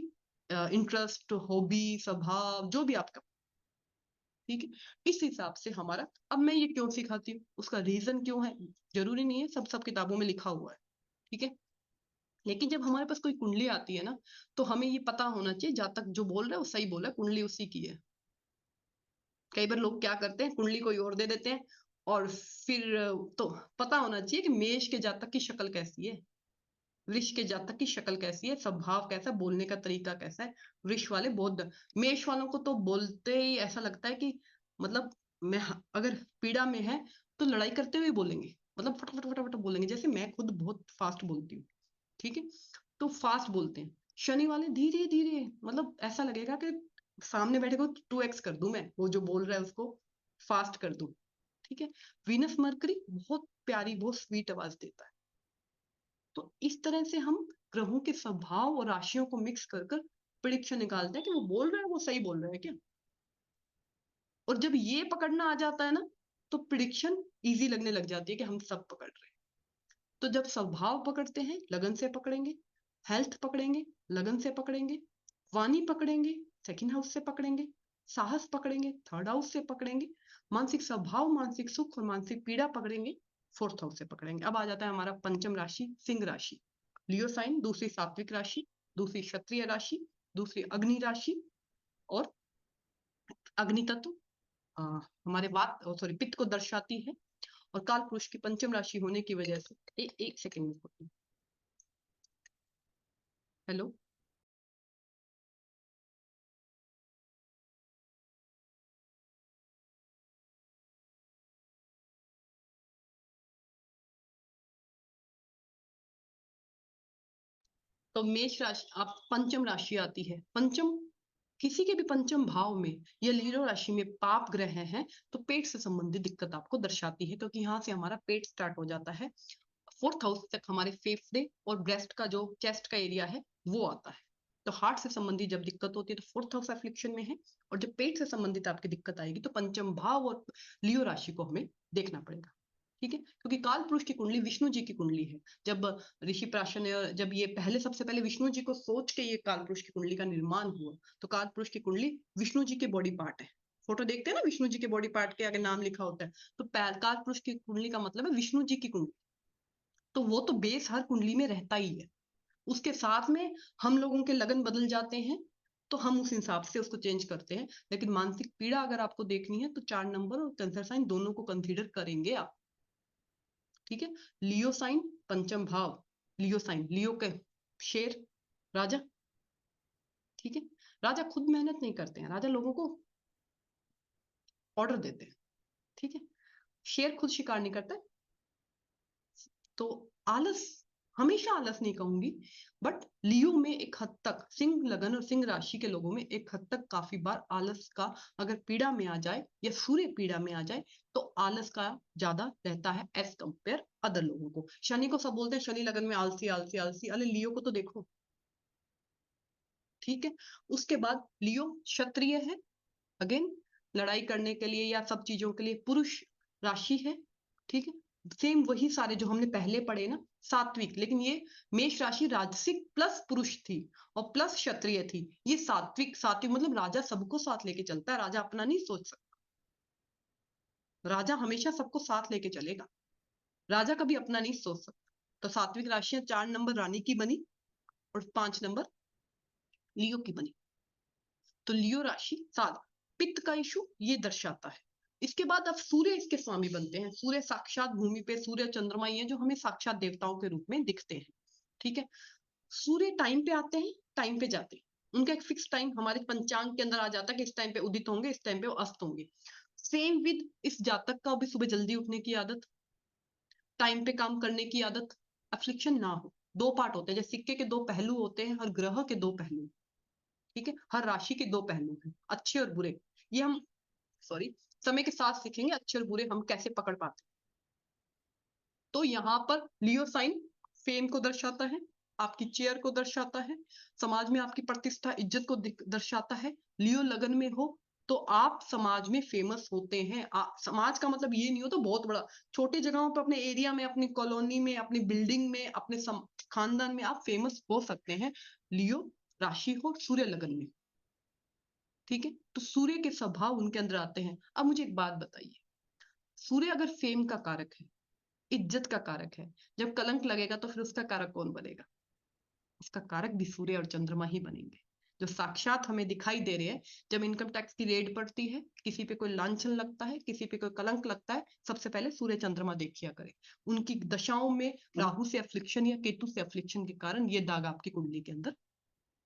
इंटरेस्ट, हॉबी, स्वभाव, जो भी आपका। ठीक है। इस हिसाब से हमारा, अब मैं ये क्यों सिखाती हूँ, उसका रीजन क्यों है, जरूरी नहीं है सब सब किताबों में लिखा हुआ है। ठीक है। लेकिन जब हमारे पास कोई कुंडली आती है ना, तो हमें ये पता होना चाहिए जातक जो बोल रहा है वो सही बोल रहा है, कुंडली उसी की है। कई बार लोग क्या करते हैं, कुंडली कोई और दे देते हैं, और फिर तो पता होना चाहिए कि मेष के जातक की शक्ल कैसी है, वृष के जातक की शक्ल कैसी है, स्वभाव कैसा, बोलने का तरीका कैसा है। वृष वाले बहुत, मेष वालों को तो बोलते ही ऐसा लगता है कि, मतलब मैं अगर पीड़ा में है तो लड़ाई करते हुए बोलेंगे, मतलब फटाफट फटाफट बोलेंगे, जैसे मैं खुद बहुत फास्ट बोलती हूँ। ठीक है। तो फास्ट बोलते हैं। शनि वाले धीरे धीरे, मतलब ऐसा लगेगा कि सामने बैठे को 2x कर दूं मैं, वो जो बोल रहा है उसको फास्ट कर दूं। ठीक है। वीनस मरकरी बहुत प्यारी, बहुत स्वीट आवाज देता है। तो इस तरह से हम ग्रहों के स्वभाव और राशियों को मिक्स कर कर प्रिडिक्शन निकालते हैं कि वो बोल रहा है वो सही बोल रहा है क्या। और जब ये पकड़ना आ जाता है ना, तो प्रिडिक्शन इजी लगने लग जाती है कि हम सब पकड़ रहे हैं। तो जब स्वभाव पकड़ते हैं, लगन से पकड़ेंगे। हेल्थ पकड़ेंगे, लगन से पकड़ेंगे। वाणी पकड़ेंगे, सेकंड हाउस से पकड़ेंगे। साहस पकड़ेंगे, थर्ड हाउस से पकड़ेंगे। मानसिक स्वभाव, मानसिक सुख और मानसिक पीड़ा पकड़ेंगे, फोर्थ हाउस से पकड़ेंगे। अब आ जाता है हमारा पंचम राशि, सिंह राशि। लियो साइन, दूसरी सात्विक राशि, दूसरी क्षत्रिय राशि, दूसरी अग्नि राशि, और अग्नि तत्व हमारे वात, सॉरी, पित्त को दर्शाती है। और काल पुरुष की पंचम राशि होने की वजह से, एक सेकेंड में, हेलो। तो मेष राशि आप पंचम राशि आती है। पंचम किसी के भी पंचम भाव में या लीनो राशि में पाप ग्रह हैं तो पेट से संबंधित दिक्कत आपको दर्शाती है, क्योंकि यहाँ से हमारा पेट स्टार्ट हो जाता है। फोर्थ हाउस तक हमारे फेफड़े और ब्रेस्ट का जो चेस्ट का एरिया है वो आता है। तो हार्ट से संबंधित जब दिक्कत होती है तो फोर्थ हाउस एफ्लिक्शन में है, और जब पेट से संबंधित आपकी दिक्कत आएगी तो पंचम भाव और लियो राशि को हमें देखना पड़ेगा। ठीक है, क्योंकि काल पुरुष की कुंडली विष्णु जी की कुंडली है। जब ऋषि प्राशन ने जब ये सबसे पहले विष्णु जी को सोच के ये काल पुरुष की कुंडली का निर्माण हुआ, तो काल पुरुष की कुंडली विष्णु जी के बॉडी पार्ट है। फोटो देखते हैं ना, विष्णु जी के बॉडी पार्ट के आगे नाम लिखा होता है, तो काल पुरुष की कुंडली का मतलब है विष्णु जी की कुंडली। तो वो तो बेस हर कुंडली में रहता ही है। उसके साथ में हम लोगों के लगन बदल जाते हैं तो हम उस हिसाब से उसको चेंज करते हैं। लेकिन मानसिक पीड़ा अगर आपको देखनी है तो 4 नंबर और कैंसर साइन दोनों को कंसीडर करेंगे आप। ठीक है, लियो साइन पंचम भाव, लियो साइन, लियो के शेर राजा। ठीक है, राजा खुद मेहनत नहीं करते हैं, राजा लोगों को ऑर्डर देते हैं। ठीक है, शेर खुद शिकार नहीं करता है। तो आलस, हमेशा आलस नहीं कहूंगी, बट लियो में एक हद तक, सिंह लगन और सिंह राशि के लोगों में एक हद तक काफी बार आलस का, अगर पीड़ा में आ जाए या सूर्य पीड़ा में आ जाए तो आलस का ज्यादा रहता है एज कंपेयर अदर लोगों को। शनि को सब बोलते हैं शनि लगन में आलसी आलसी आलसी, अरे लियो को तो देखो। ठीक है, उसके बाद लियो क्षत्रिय है, अगेन लड़ाई करने के लिए या सब चीजों के लिए पुरुष राशि है। ठीक है, सेम वही सारे जो हमने पहले पढ़े ना, सात्विक, लेकिन ये मेष राशि राजसिक प्लस पुरुष थी और प्लस क्षत्रिय थी। ये सात्विक, सात्विक मतलब राजा सबको साथ लेके चलता है, राजा अपना नहीं सोच सकता, राजा हमेशा सबको साथ लेके चलेगा, राजा कभी अपना नहीं सोच सकता। तो सात्विक राशियां 4 नंबर रानी की बनी और 5 नंबर लियो की बनी। तो लियो राशि साधा पित्त का इशू ये दर्शाता है। इसके बाद अब सूर्य इसके स्वामी बनते हैं। सूर्य साक्षात भूमि पे, सूर्य चंद्रमा ये जो हमें साक्षात देवताओं के रूप में दिखते हैं। ठीक है, सूर्य टाइम पे आते हैं, टाइम पे जाते हैं, उनका एक फिक्स टाइम हमारे पंचांग के अंदर आ जाता है कि इस टाइम पे उदित होंगे, इस टाइम पे वो अस्त होंगे। सेम विद इस जातक का भी सुबह जल्दी उठने की आदत, टाइम पे काम करने की आदत, अफ्लिक्शन ना हो। दो पार्ट होते हैं, जैसे सिक्के के दो पहलू होते हैं, हर ग्रह के दो पहलू। ठीक है, हर राशि के दो पहलू हैं, अच्छे और बुरे। ये हम सॉरी समय के साथ सीखेंगे अच्छे और बुरे हम कैसे पकड़ पाते हैं। तो यहाँ पर लियो साइन फेम को दर्शाता है, आपकी चेयर को दर्शाता है, समाज में आपकी प्रतिष्ठा इज्जत को दर्शाता है। लियो लगन में हो तो आप समाज में फेमस होते हैं। समाज का मतलब ये नहीं हो तो बहुत बड़ा, छोटी जगहों पर अपने एरिया में, अपनी कॉलोनी में, अपनी बिल्डिंग में, अपने खानदान में आप फेमस हो सकते हैं, लियो राशि हो सूर्य लगन में। ठीक है, तो सूर्य के स्वभाव उनके अंदर आते हैं। अब मुझे एक बात बताइए, सूर्य अगर फेम का कारक है, इज्जत का कारक है, जब कलंक लगेगा तो फिर उसका कारक कौन बनेगा? उसका कारक भी सूर्य और चंद्रमा ही बनेंगे, जो साक्षात हमें दिखाई दे रहे हैं। जब इनकम टैक्स की रेड पड़ती है, किसी पे कोई लांछन लगता है, किसी पे कोई कलंक लगता है, सबसे पहले सूर्य चंद्रमा देखिया करें। उनकी दशाओं में राहु से अफ्लिक्शन या केतु से अफ्लिक्शन के कारण ये दाग आपकी कुंडली के अंदर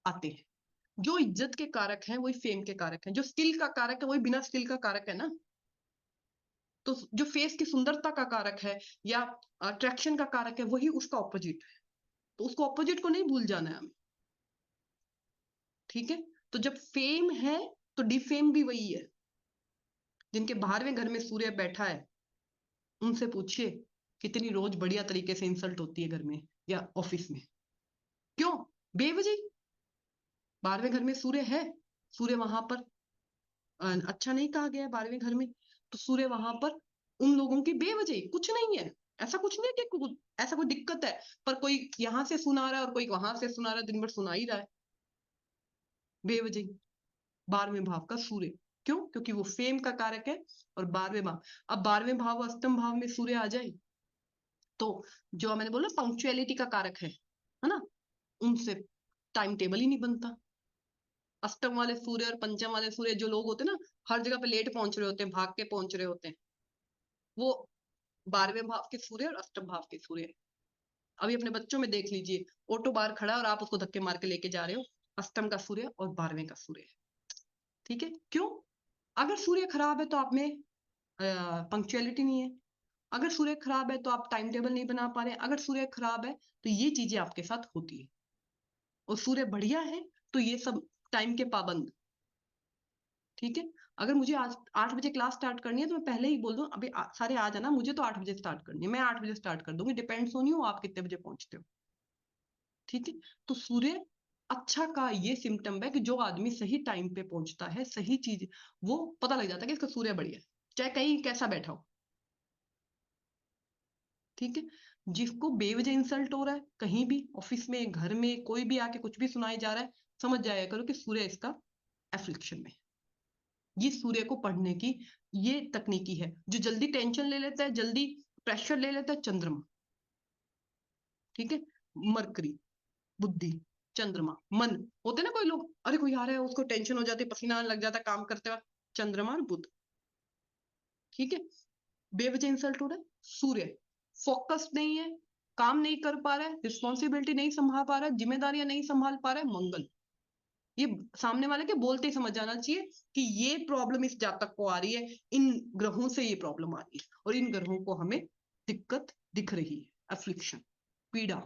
आते हैं। जो इज्जत के कारक हैं वही फेम के कारक हैं, जो स्किल का कारक है वही बिना स्किल का कारक है ना। तो जो फेस की सुंदरता का कारक है या अट्रैक्शन का कारक है वही उसका ऑपोजिट है। तो उसको ऑपोजिट को नहीं भूल जाना है हमें। ठीक है, तो जब फेम है तो डिफेम भी वही है। जिनके 12वें घर में सूर्य बैठा है उनसे पूछिए कितनी रोज बढ़िया तरीके से इंसल्ट होती है घर में या ऑफिस में। क्यों? बेवजह। 12वें घर में सूर्य है, सूर्य वहां पर अच्छा नहीं कहा गया है 12वें घर में, तो सूर्य वहां पर उन लोगों की बेवजह कुछ नहीं है। ऐसा कुछ नहीं है कि ऐसा कोई दिक्कत है, पर कोई यहां से सुना रहा है और कोई वहां से सुना रहा है, दिन भर सुना ही रहा है बेवजह। 12वें भाव का सूर्य, क्यों? क्योंकि वो फेम का कारक है। और 12वें भाव, अब 12वें भाव अष्टम भाव में सूर्य आ जाए तो जो मैंने बोला पंक्चुअलिटी का कारक है ना, उनसे टाइम टेबल ही नहीं बनता। अष्टम वाले सूर्य और पंचम वाले सूर्य जो लोग होते हैं ना, हर जगह पे लेट पहुंच रहे होते हैं, भाग के पहुंच रहे होते हैं, वो 12वें भाव के सूर्य और अष्टम भाव के सूर्य। अभी अपने बच्चों में देख लीजिए, ऑटो बाहर खड़ा है और आप उसको धक्के मार के लेके जा रहे हो, अष्टम का सूर्य और 12वें का सूर्य है। ठीक है, क्यों? अगर सूर्य खराब है तो आप में पंक्चुअलिटी नहीं है, अगर सूर्य खराब है तो आप टाइम टेबल नहीं बना पा रहे, अगर सूर्य खराब है तो ये चीजें आपके साथ होती है। और सूर्य बढ़िया है तो ये सब टाइम के पाबंद। ठीक है, अगर मुझे आज 8 बजे क्लास स्टार्ट करनी है तो मैं पहले ही बोल दूं अभी सारे आ जाना, मुझे तो 8 बजे स्टार्ट करनी है, मैं 8 बजे स्टार्ट कर दूंगी, डिपेंड्स ऑन यू आप कितने बजे पहुंचते हो। ठीक है, तो सूर्य अच्छा का ये सिम्टम है कि जो आदमी सही टाइम पे पहुंचता है, सही चीज, वो पता लग जाता है कि इसका सूर्य बढ़िया है, चाहे कहीं कैसा बैठा हो। ठीक है, जिसको बेवजह इंसल्ट हो रहा है कहीं भी, ऑफिस में, घर में, कोई भी आके कुछ भी सुनाई जा रहा है, समझ जाया करो कि सूर्य इसका एफ्लिक्शन में। ये सूर्य को पढ़ने की ये तकनीकी है। जो जल्दी टेंशन ले लेता है, जल्दी प्रेशर ले लेता है, चंद्रमा। ठीक है, मरकरी, बुद्धि, चंद्रमा, मन। होते ना कोई लोग, अरे कोई आ रहा है उसको टेंशन हो जाती है, पसीना आने लग जाता है काम करते वक्त, चंद्रमा और बुध। ठीक है, बेवजह इंसल्ट हो रहा है, सूर्य फोकस नहीं है, काम नहीं कर पा रहा है, रिस्पॉन्सिबिलिटी नहीं संभाल पा रहा है, जिम्मेदारियां नहीं संभाल पा रहा है, मंगल। ये सामने वाले के बोलते ही समझ जाना चाहिए कि ये प्रॉब्लम इस जातक को आ रही है, इन ग्रहों से ये प्रॉब्लम आ रही है और इन ग्रहों को हमें दिक्कत दिख रही है, अफ्लिक्शन, पीड़ा।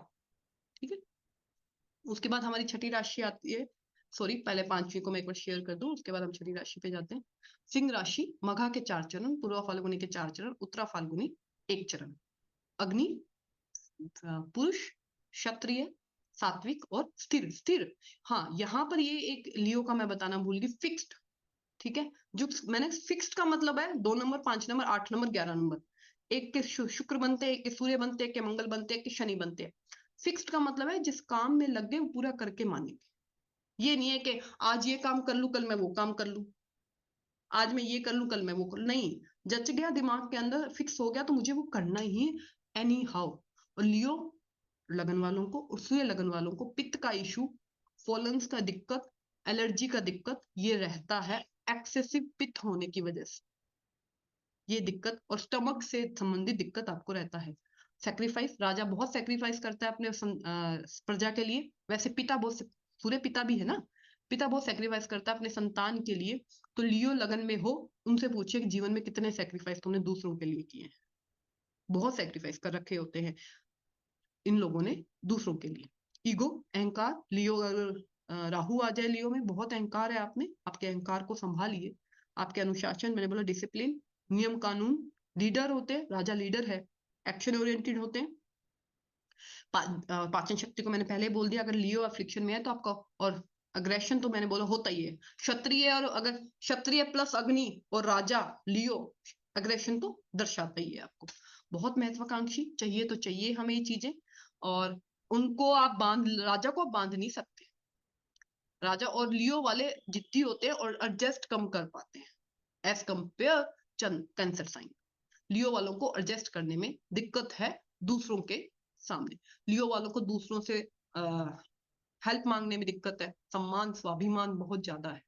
ठीक है, उसके बाद हमारी छठी राशि आती है, सॉरी पहले पांचवी को मैं एक बार शेयर कर दूं, उसके बाद हम छठी राशि पे जाते हैं। सिंह राशि, मघा के 4 चरण, पूर्वा फाल्गुनी के 4 चरण, उत्तरा फाल्गुनी 1 चरण। अग्नि, पुरुष, क्षत्रिय, सात्विक और स्थिर। स्थिर, हाँ यहाँ पर ये एक लियो का मैं बताना भूल गई, फिक्स्ड। ठीक है, जो मैंने फिक्स्ड का मतलब है 2 नंबर, 5 नंबर, 8 नंबर, 11 नंबर। एक के शुक्र बनते हैं, एक के सूर्य बनते हैं, एक के मंगल बनते हैं, एक के शनि बनते हैं। फिक्स्ड का मतलब है जिस काम में लग गए वो पूरा करके मानेंगे। ये नहीं है कि आज ये काम कर लूं, कल मैं वो काम कर लूं, आज मैं ये कर लूं, कल मैं वो कर लूं। नहीं, जच गया दिमाग के अंदर, फिक्स हो गया तो मुझे वो करना ही एनी हाउ। और लियो लगन वालों को, और सूर्य लगन वालों को पित्त का इशू, फॉलन्स का दिक्कत, एलर्जी का दिक्कत ये रहता है, एक्सेसिव पित्त होने की वजह से ये दिक्कत, और स्टमक से संबंधित दिक्कत आपको रहता है। सेक्रीफाइस, राजा बहुत सेक्रीफाइस करता है अपने प्रजा के लिए, वैसे पिता बहुत, सूर्य पिता भी है ना, पिता बहुत सेक्रीफाइस करता है अपने संतान के लिए। तो लियो लगन में हो, उनसे पूछिए कि जीवन में कितने सेक्रीफाइस तुमने दूसरों के लिए किए हैं। बहुत सेक्रीफाइस कर रखे होते हैं इन लोगों ने दूसरों के लिए। ईगो, अहंकार, लियो अगर राहु आ जाए लियो में, बहुत अहंकार है आपने, आपके अहंकार को संभालिए। आपके अनुशासन, मैंने बोला डिसिप्लिन, नियम कानून, लीडर होते हैं, राजा लीडर है, एक्शन ओरिएंटेड होते हैं। पाचन शक्ति को मैंने पहले बोल दिया, अगर लियो अफ्लिक्शन में है तो आपका, और अग्रेशन तो मैंने बोला होता ही है। क्षत्रिय, और अगर क्षत्रिय प्लस अग्नि और राजा लियो, अग्रेशन तो दर्शाता ही है आपको। बहुत महत्वाकांक्षी, चाहिए तो चाहिए हमें ये चीजें, और उनको आप राजा को आप बांध नहीं सकते। राजा और लियो वाले जिद्दी होते हैं और एडजस्ट कम कर पाते हैं एज कंपेयर कैंसर साइन। लियो वालों को एडजस्ट करने में दिक्कत है दूसरों के सामने। लियो वालों को दूसरों से हेल्प मांगने में दिक्कत है, सम्मान स्वाभिमान बहुत ज्यादा है।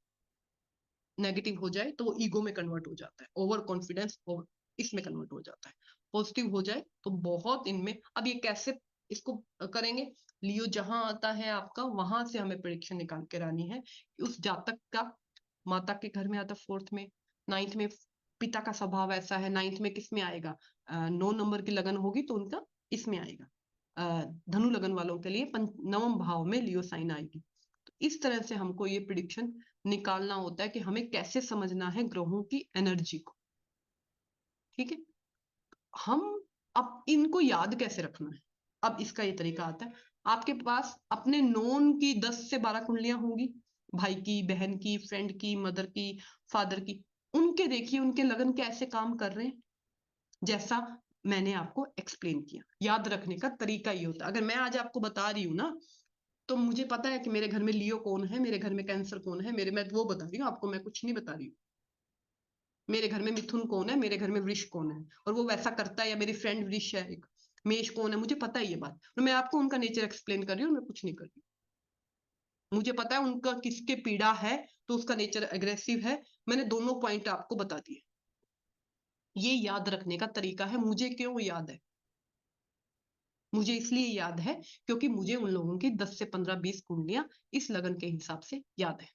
नेगेटिव हो जाए तो वो ईगो में कन्वर्ट हो जाता है, ओवर कॉन्फिडेंस इसमें कन्वर्ट हो जाता है। पॉजिटिव हो जाए तो बहुत इनमें, अब ये कैसे इसको करेंगे, लियो जहां आता है आपका, वहां से हमें प्रेडिक्शन निकाल के लानी है कि उस जातक का, माता के घर में आता 4th में, 9th में पिता का स्वभाव ऐसा है, 9th में किस में आएगा, 9 नंबर की लगन होगी तो उनका इसमें आएगा। धनु लगन वालों के लिए 9वें भाव में लियो साइन आएगी। तो इस तरह से हमको ये प्रिडिक्शन निकालना होता है कि हमें कैसे समझना है ग्रहों की एनर्जी को। ठीक है, हम अब इनको याद कैसे रखना है, अब इसका ये तरीका आता है। आपके पास अपने नोन की 10 से 12 कुंडलियां होंगी, भाई की, बहन की, फ्रेंड की, मदर की, फादर की। उनके देखिए उनके लगन कैसे काम कर रहे हैं, जैसा मैंने आपको एक्सप्लेन किया। याद रखने का तरीका ये होता है, अगर मैं आज आपको बता रही हूँ ना, तो मुझे पता है कि मेरे घर में लियो कौन है, मेरे घर में कैंसर कौन है, मेरे, मैं वो बता रही हूँ आपको, मैं कुछ नहीं बता रही हूँ। मेरे घर में मिथुन कौन है, मेरे घर में वृष कौन है, और वो वैसा करता है, या मेरी फ्रेंड वृष है एक, मेष कौन है, मुझे पता है ये बात, और मैं आपको उनका नेचर एक्सप्लेन कर रही हूँ, मैं कुछ नहीं कर रही। मुझे पता है उनका किसके पीड़ा है, तो उसका नेचर एग्रेसिव है, मैंने दोनों पॉइंट आपको बता दिए। ये याद रखने का तरीका है। मुझे क्यों याद है, मुझे इसलिए याद है क्योंकि मुझे उन लोगों की 10 से 15 20 कुंडलियां इस लगन के हिसाब से याद है।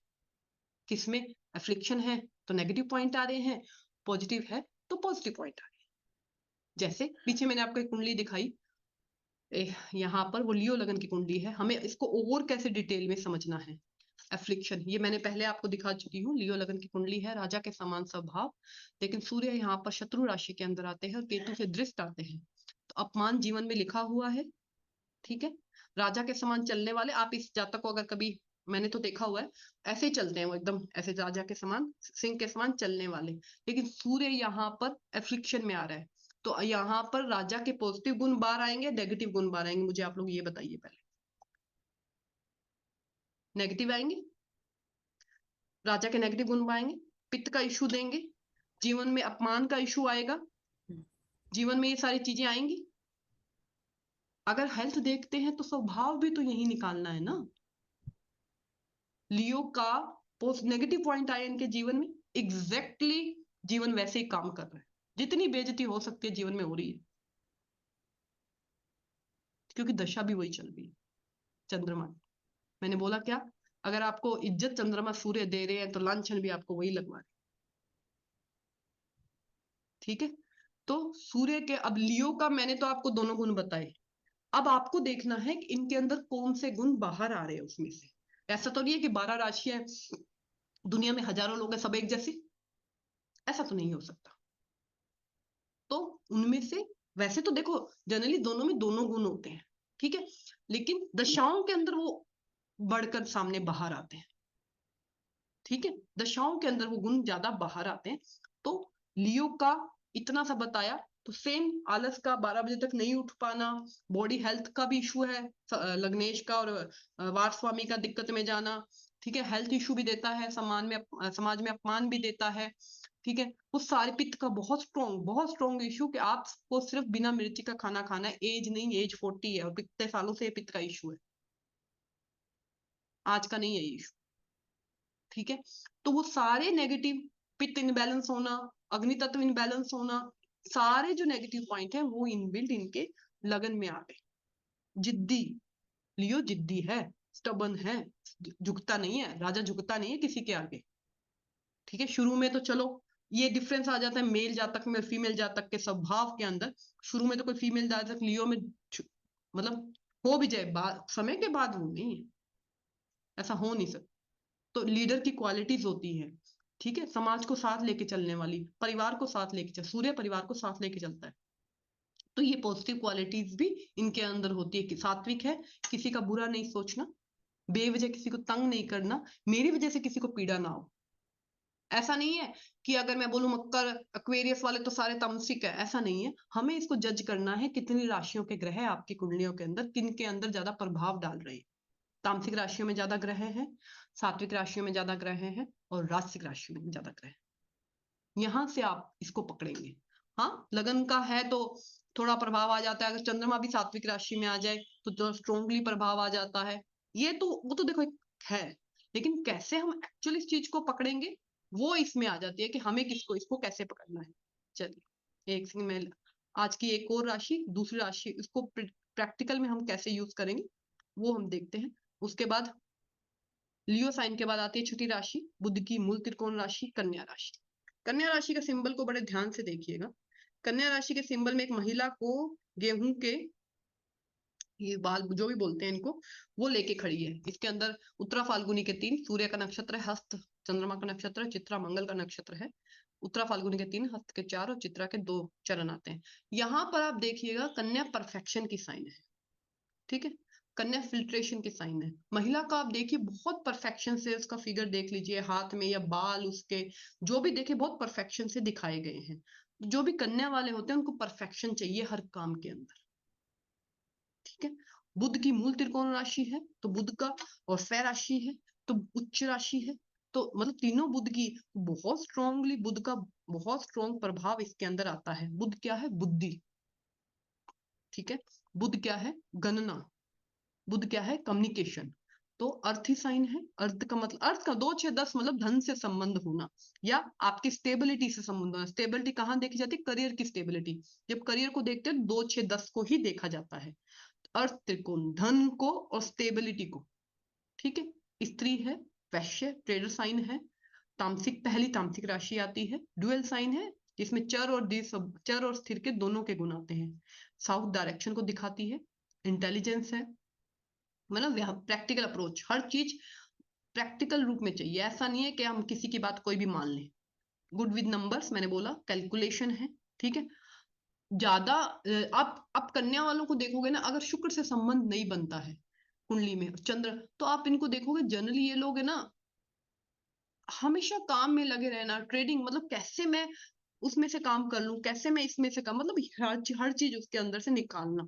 किसमें एफ्लिक्शन है तो नेगेटिव पॉइंट आ रहे हैं, पॉजिटिव है तो पॉजिटिव पॉइंट आ रहे हैं। जैसे पीछे मैंने आपको एक कुंडली दिखाई, यहाँ पर वो लियो लगन की कुंडली है, हमें इसको और कैसे डिटेल में समझना है। एफ्लिक्शन ये मैंने पहले आपको दिखा चुकी हूँ, लियो लगन की कुंडली है, राजा के समान स्वभाव, लेकिन सूर्य यहाँ पर शत्रु राशि के अंदर आते हैं और केतु से दृष्ट आते हैं, तो अपमान जीवन में लिखा हुआ है। ठीक है, राजा के समान चलने वाले, आप इस जातक को अगर कभी, मैंने तो देखा हुआ है ऐसे ही चलते हैं वो, एकदम ऐसे राजा के समान, सिंह के समान चलने वाले, लेकिन सूर्य यहाँ पर एफ्लिक्शन में आ रहा है, तो यहाँ पर राजा के पॉजिटिव गुण बाहर आएंगे, नेगेटिव गुण बाहर आएंगे, मुझे आप लोग ये बताइए पहले। नेगेटिव आएंगे, राजा के नेगेटिव गुण आएंगे, पित्त का इशू देंगे, जीवन में अपमान का इशू आएगा, जीवन में ये सारी चीजें आएंगी। अगर हेल्थ देखते हैं तो स्वभाव भी तो यही निकालना है ना। लियो का पोस्ट नेगेटिव पॉइंट आया इनके जीवन में, एग्जैक्टली जीवन वैसे ही काम कर रहा है, जितनी बेइज्जती हो सकती है जीवन में हो रही है, क्योंकि दशा भी वही चल रही है। चंद्रमा, मैंने बोला क्या, अगर आपको इज्जत चंद्रमा सूर्य दे रहे हैं तो लांछन भी आपको वही लगवा रहे। ठीक है, तो सूर्य के, अब लियो का मैंने तो आपको दोनों गुण बताए, अब आपको देखना है कि इनके अंदर कौन से गुण बाहर आ रहे हैं उसमें से। ऐसा तो नहीं है कि 12 राशियां दुनिया में हजारों लोग हैं सब एक जैसे, ऐसा तो नहीं हो सकता। तो उनमें से, वैसे तो देखो जनरली दोनों में दोनों गुण होते हैं, ठीक है, लेकिन दशाओं के अंदर वो बढ़कर सामने बाहर आते हैं। ठीक है, दशाओं के अंदर वो गुण ज्यादा बाहर आते हैं। तो लियो का इतना सा बताया, तो सेम आलस का, 12 बजे तक नहीं उठ पाना, बॉडी हेल्थ का भी इशू है, लग्नेश का और वारस्वामी का दिक्कत में जाना। ठीक है, हेल्थ इशू भी देता है, समाज में अपमान भी देता है। ठीक है, वो सारे पित्त का बहुत स्ट्रॉन्ग इशू, कि आपको सिर्फ बिना मिर्ची का खाना खाना है, एज नहीं, एज 40 है और कितने सालों से पित्त का इशू है, आज का नहीं है ये इशू। ठीक है, तो वो सारे नेगेटिव, पित्त इनबैलेंस होना, अग्नि तत्व इनबैलेंस होना, सारे जो नेगेटिव पॉइंट है वो इनबिल्ट इनके लगन में आ गए। जिद्दी, लियो जिद्दी है, स्टबन है, झुकता नहीं है, राजा झुकता नहीं है किसी के आगे। ठीक है, शुरू में तो चलो ये डिफरेंस आ जाता है मेल जातक में, फीमेल जातक के स्वभाव के अंदर। शुरू में तो कोई फीमेल जातक लियो में मतलब हो भी जाए, समय के बाद वो नहीं है, ऐसा हो नहीं सकता। तो लीडर की क्वालिटीज होती है, ठीक है, समाज को साथ लेके चलने वाली, परिवार को साथ लेके चल, सूर्य परिवार को साथ लेके चलता है, तो ये पॉजिटिव क्वालिटीज भी इनके अंदर होती है, कि सात्विक है, किसी का बुरा नहीं सोचना, बेवजह किसी को तंग नहीं करना, मेरी वजह से किसी को पीड़ा ना हो। ऐसा नहीं है कि अगर मैं बोलूं मकर एक्वेरियस वाले तो सारे तामसिक है, ऐसा नहीं है, हमें इसको जज करना है कितनी राशियों के ग्रह आपकी कुंडलियों के अंदर, किन के अंदर ज्यादा प्रभाव डाल रहे हैं। तामसिक राशियों में ज्यादा ग्रह हैं, सात्विक राशियों में ज्यादा ग्रह हैं, और राजसिक राशियों में ज्यादा ग्रह। यहां से आप इसको पकड़ेंगे। हाँ, लगन का है तो थोड़ा प्रभाव आ जाता है, अगर चंद्रमा भी सात्विक राशि में आ जाए तो स्ट्रोंगली प्रभाव आ जाता है। ये तो वो तो देखो एक है, लेकिन कैसे हम एक्चुअली इस चीज को पकड़ेंगे वो इसमें आ जाती है, कि हमें किसको, इसको कैसे पकड़ना है। चलिए, एक सेकंड में, आज की एक और राशि, दूसरी राशि, इसको प्रैक्टिकल में हम कैसे यूज करेंगे वो हम देखते हैं। उसके बाद लियो साइन के बाद आती है छठी राशि, बुध की मूल त्रिकोण राशि, कन्या राशि। कन्या राशि का सिंबल को बड़े ध्यान से देखिएगा। कन्या राशि के सिंबल में एक महिला को गेहूं के ये बाल जो भी बोलते हैं इनको, वो लेके खड़ी है। इसके अंदर उत्तरा फाल्गुनी के 3, सूर्य का नक्षत्र है, हस्त चंद्रमा का नक्षत्र है, चित्रा मंगल का नक्षत्र है। उत्तरा फाल्गुनी के 3, हस्त के 4 और चित्रा के 2 चरण आते हैं। यहाँ पर आप देखिएगा कन्या परफेक्शन की साइन है। ठीक है, कन्या फिल्ट्रेशन की साइन है। महिला का आप देखिए बहुत परफेक्शन से, उसका फिगर देख लीजिए, हाथ में या बाल उसके जो भी देखे बहुत परफेक्शन से दिखाए गए हैं। जो भी कन्या वाले होते हैं उनको परफेक्शन चाहिए हर काम के अंदर। ठीक है, बुध की मूल त्रिकोण राशि है तो बुध का, और स्वय राशि है तो उच्च राशि है, तो मतलब तीनों बुध की बहुत स्ट्रांगली, बुध का बहुत स्ट्रॉन्ग प्रभाव इसके अंदर आता है। बुध क्या है, बुद्धि। ठीक है, बुध क्या है, गणना। बुध क्या है, कम्युनिकेशन। तो अर्थ ही साइन है, अर्थ का मतलब, अर्थ का 2 6 10 मतलब धन से संबंध होना, या आपकी स्टेबिलिटी से संबंध होना। स्टेबिलिटी कहाँ देखी जाती है, करियर की स्टेबिलिटी। जब करियर को देखते हैं 2 6 10 को ही देखा जाता है, अर्थ त्रिकोण, धन को और स्टेबिलिटी को। ठीक है, स्त्री है, वैश्य, ट्रेडर साइन है, तामसिक, पहली तामसिक राशि आती है, डुअल साइन है, जिसमें चर और स्थिर के दोनों के गुण आते हैं। साउथ डायरेक्शन को दिखाती है, इंटेलिजेंस है, मतलब प्रैक्टिकल अप्रोच, हर चीज प्रैक्टिकल रूप में चाहिए। ऐसा नहीं है कि हम किसी की बात कोई भी मान लें। गुड विद नंबर्स, मैंने बोला कैलकुलेशन है, ठीक है। ज्यादा आप कन्या वालों को देखोगे ना, अगर शुक्र से संबंध नहीं बनता है कुंडली में चंद्र, तो आप इनको देखोगे जनरली ये लोग है ना, हमेशा काम में लगे रहना, ट्रेडिंग, मतलब कैसे मैं उसमें से काम कर लूं, कैसे मैं इसमें से काम, मतलब हर चीज उसके अंदर से निकालना,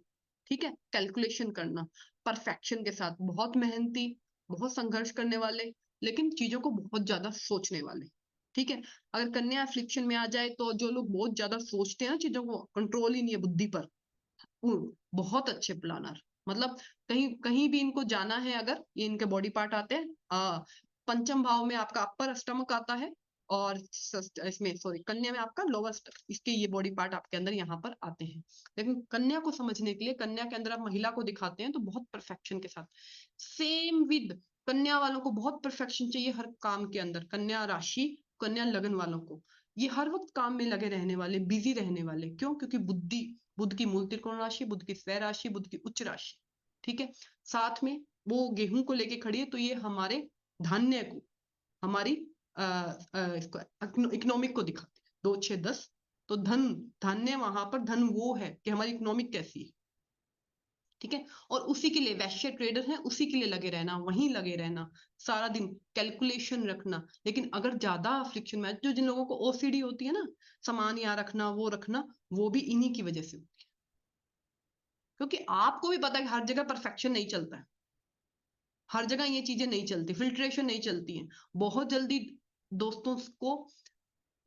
ठीक है, कैलकुलेशन करना, परफेक्शन के साथ, बहुत मेहनती, बहुत संघर्ष करने वाले, लेकिन चीजों को बहुत ज्यादा सोचने वाले, ठीक है। अगर कन्या अफ्लिक्शन में आ जाए तो जो लोग बहुत ज्यादा सोचते हैं ना, चीजों को कंट्रोल ही नहीं है बुद्धि पर, वो बहुत अच्छे प्लानर, मतलब कहीं कहीं भी इनको जाना है, अगर ये इनके बॉडी पार्ट आते हैं, पंचम भाव में आपका अपर स्टमक आता है, और इसमें सॉरी कन्या में आपका लोअर, इसके ये बॉडी पार्ट आपके अंदर यहाँ पर आते हैं। लेकिन कन्या को समझने के लिए, कन्या के अंदर आप महिला को दिखाते हैं तो बहुत परफेक्शन के साथ, सेम विद कन्या वालों को बहुत परफेक्शन चाहिए हर काम के अंदर, कन्या राशि, कन्या लगन वालों को, ये हर वक्त काम में लगे रहने वाले, बिजी रहने वाले, क्यों? क्योंकि बुद्धि, बुध की मूल त्रिकोण राशि, बुध की स्वय राशि, बुध की उच्च राशि, ठीक है। साथ में वो गेहूं को लेके खड़ी है, तो ये हमारे धान्य को, हमारी इकोनॉमिक को दिखाते हैं, 2 6 10, तो धन, धान्य वहां पर धन वो है कि हमारी इकोनॉमिक कैसी है, ठीक है। और उसी के लिए वैश्य ट्रेडर है, उसी के लिए लगे रहना, वहीं लगे रहना, सारा दिन कैलकुलेशन रखना। लेकिन अगर ज्यादा फ्रिक्शन में, जो जिन लोगों को ओसीडी होती है ना, सामान यहाँ रखना, वो भी इन्हीं की वजह से होती है, क्योंकि आपको भी पता है कि हर जगह परफेक्शन नहीं चलता है, हर जगह ये चीजें नहीं चलती, फिल्ट्रेशन नहीं चलती है, बहुत जल्दी दोस्तों को,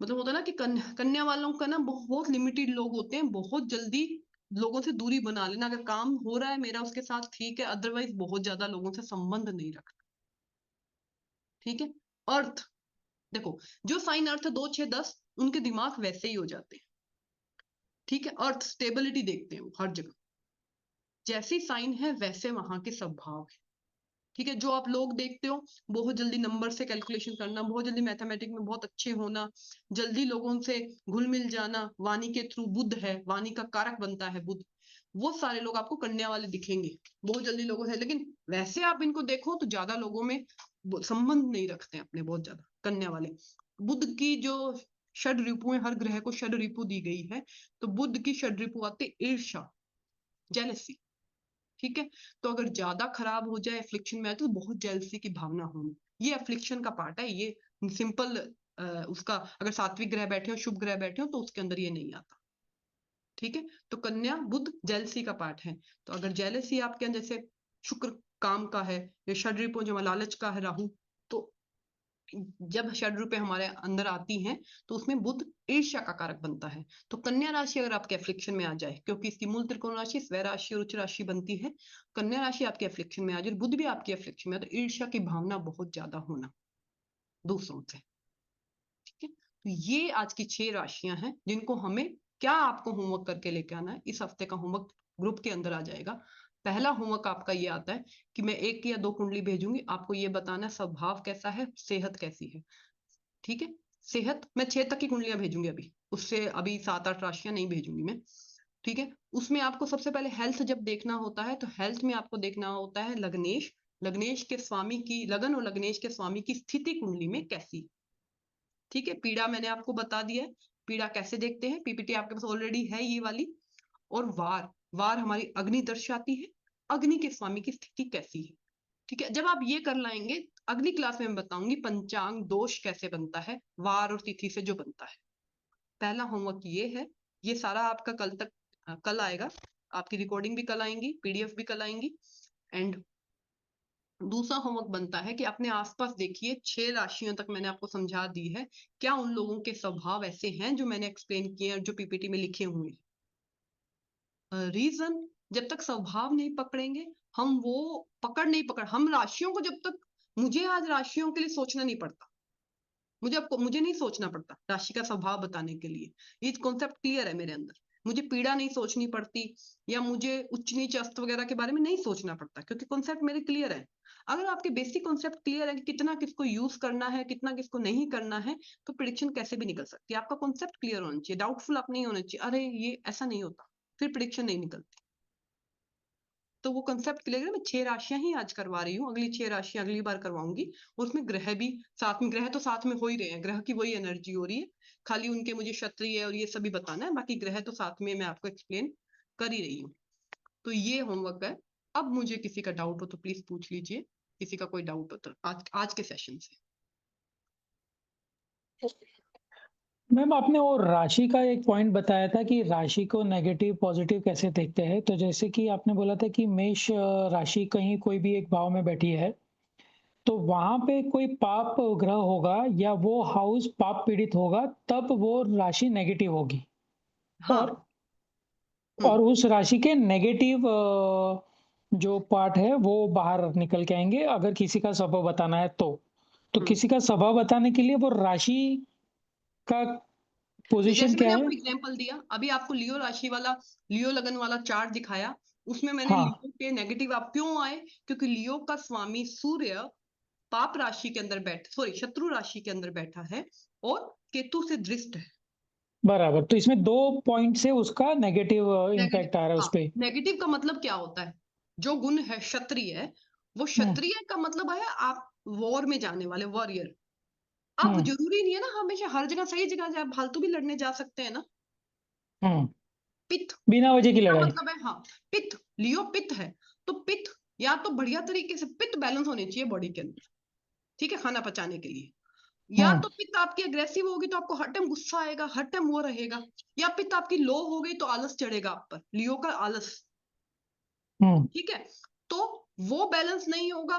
मतलब होता है ना कि कन्या वालों का ना बहुत लिमिटेड लोग होते हैं, बहुत जल्दी लोगों से दूरी बना लेना, अगर काम हो रहा है मेरा उसके साथ ठीक है, अदरवाइज बहुत ज्यादा लोगों से संबंध नहीं रखना, ठीक है। अर्थ, देखो जो साइन अर्थ 2 6 10, उनके दिमाग वैसे ही हो जाते हैं, ठीक है। अर्थ स्टेबिलिटी देखते हैं वो हर जगह, जैसी साइन है वैसे वहां के स्वभाव है, ठीक है। जो आप लोग देखते हो, बहुत जल्दी नंबर से कैलकुलेशन करना, बहुत जल्दी मैथमेटिक में बहुत अच्छे होना, जल्दी लोगों से घुल मिल जाना, वाणी के थ्रू, बुध है, वाणी का कारक बनता है बुध, वो सारे लोग आपको कन्या वाले दिखेंगे, बहुत जल्दी लोगों से। लेकिन वैसे आप इनको देखो तो ज्यादा लोगों में संबंध नहीं रखते हैं अपने, बहुत ज्यादा कन्या वाले। बुध की जो षड रिपु है, हर ग्रह को षड रिपु दी गई है, तो बुध की षड रिपु आती है ईर्ष्या, जेलसी, ठीक है। तो अगर ज्यादा खराब हो जाए, एफ्लिक्शन में आए, तो बहुत जेलसी की भावना होनी, ये एफ्लिक्शन का पार्ट है, ये सिंपल, उसका अगर सात्विक ग्रह बैठे हो, शुभ ग्रह बैठे हो, तो उसके अंदर ये नहीं आता, ठीक है। तो कन्या बुध जेलसी का पार्ट है, तो अगर जेलसी आपके अंदर, जैसे शुक्र काम का है, या षड्रिपो जो लालच का है राहु, तो जब षड रूपे हमारे अंदर आती हैं, तो उसमें बुध ईर्ष्या का कारक बनता है। तो कन्या राशि अगर आपके एफ्लिक्शन में आ जाए, क्योंकि इसकी मूल त्रिकोण राशि स्वय राशि और उच्च राशि बनती है, कन्या राशि आपके एफ्लिक्शन में आ जाए, बुध भी आपके एफ्लिक्शन में आ, तो ईर्ष्या की भावना बहुत ज्यादा होना दूसरों से, ठीक है। तो ये आज की 6 राशियां हैं जिनको हमें, क्या आपको होमवर्क करके लेके आना है, इस हफ्ते का होमवर्क ग्रुप के अंदर आ जाएगा। पहला होमवर्क आपका ये आता है कि मैं 1 या 2 कुंडली भेजूंगी, आपको ये बताना है स्वभाव कैसा है, सेहत कैसी है, ठीक है। सेहत मैं 6 तक की कुंडलियां भेजूंगी अभी, उससे अभी 7 8 राशियां नहीं भेजूंगी मैं, ठीक है। उसमें आपको सबसे पहले हेल्थ जब देखना होता है, तो हेल्थ में आपको देखना होता है लग्नेश, लग्नेश के स्वामी की, लगन और लग्नेश के स्वामी की स्थिति कुंडली में कैसी, ठीक है। पीड़ा मैंने आपको बता दिया है, पीड़ा कैसे देखते हैं, पीपीटी आपके पास ऑलरेडी है ये वाली। और वार, वार हमारी अग्नि दर्शाती है, अग्नि के स्वामी की स्थिति कैसी है, ठीक है। जब आप ये कर लाएंगे, अगली क्लास में मैं बताऊंगी पंचांग दोष कैसे बनता है, वार और तिथि से जो बनता है। पहला होमवर्क ये है, ये सारा आपका कल तक, कल आएगा, आपकी रिकॉर्डिंग भी कल आएंगी, पीडीएफ भी कल आएंगी। एंड दूसरा होमवर्क बनता है कि अपने आसपास देखिए, 6 राशियों तक मैंने आपको समझा दी है, क्या उन लोगों के स्वभाव ऐसे हैं जो मैंने एक्सप्लेन किए और जो पीपीटी में लिखे हुए हैं। रीजन, जब तक स्वभाव नहीं पकड़ेंगे, हम वो पकड़ हम राशियों को जब तक, मुझे आज राशियों के लिए सोचना नहीं पड़ता, मुझे नहीं सोचना पड़ता राशि का स्वभाव बताने के लिए, ये कॉन्सेप्ट क्लियर है मेरे अंदर, मुझे पीड़ा नहीं सोचनी पड़ती, या मुझे उच्च नीच अस्त वगैरह के बारे में नहीं सोचना पड़ता, क्योंकि कॉन्सेप्ट मेरे क्लियर है। अगर आपके बेसिक कॉन्सेप्ट क्लियर है कि कितना किसको यूज करना है, कितना किसको नहीं करना है, तो प्रिडिक्शन कैसे भी निकल सकती है। आपका कॉन्सेप्ट क्लियर होना चाहिए, डाउटफुल आप नहीं होना चाहिए, अरे ये ऐसा नहीं होता, फिर प्रिडिक्शन नहीं निकलती। तो वो कंसेप्ट क्लियर है। मैं 6 राशियां ही आज करवा रही हूँ, अगली 6 राशियां अगली बार करवाऊंगी। उसमें ग्रह भी साथ में, ग्रह तो साथ में हो ही रहे हैं, ग्रह की वही एनर्जी हो रही है, खाली उनके मुझे क्षत्रिय और ये सभी बताना है, बाकी ग्रह तो साथ में मैं आपको एक्सप्लेन कर ही रही हूँ। तो ये होमवर्क है। अब मुझे किसी का डाउट हो तो प्लीज पूछ लीजिए, किसी का कोई डाउट हो तो आज के सेशन से। मैम आपने वो राशि का एक पॉइंट बताया था कि राशि को नेगेटिव पॉजिटिव कैसे देखते हैं, तो जैसे कि आपने बोला था कि मेष राशि कहीं कोई भी एक भाव में बैठी है, तो वहां पे कोई पाप ग्रह होगा या वो हाउस पाप पीड़ित होगा तब वो राशि नेगेटिव होगी। हाँ। और उस राशि के नेगेटिव जो पार्ट है वो बाहर निकल के आएंगे अगर किसी का स्वभाव बताना है तो किसी का स्वभाव बताने के लिए वो राशि का पोजीशन जैसे मैंने क्या है? आपको एग्जांपल दिया, अभी आपको लियो राशि वाला, लियो लगन वाला चार्ट दिखाया, उसमें मैंने हाँ। लियो के नेगेटिव आप क्यों आए, क्योंकि लियो का स्वामी सूर्य पाप राशि के अंदर शत्रु राशि के अंदर बैठा है और केतु से दृष्ट है। बराबर, तो इसमें 2 पॉइंट से उसका नेगेटिव नेगेटिव, इम्पैक्ट आ रहा है हाँ। उसपे। नेगेटिव का मतलब क्या होता है, जो गुण है क्षत्रिय है, वो हुँ, क्षत्रिय का मतलब है आप वॉर में जाने वाले वॉरियर। अब हुँ, जरूरी नहीं है ना हमेशा हर जगह सही जगह जाए, फालतू भी लड़ने जा सकते हैं ना। हुँ, पित्त बिना वजह की का लड़ाई। मतलब है, हाँ, पित्त, लियो पित्त है, तो पित्त या तो बढ़िया तरीके से पित्त बैलेंस होनी चाहिए बॉडी के अंदर, ठीक है, खाना पचाने के लिए। या हुँ, तो पित्त आपकी अग्रेसिव होगी तो आपको हर टाइम गुस्सा आएगा, हर टाइम वो रहेगा, या पित्त आपकी लो हो गई तो आलस चढ़ेगा आप पर, लियो का आलस, हुँ, ठीक है। तो वो बैलेंस नहीं होगा,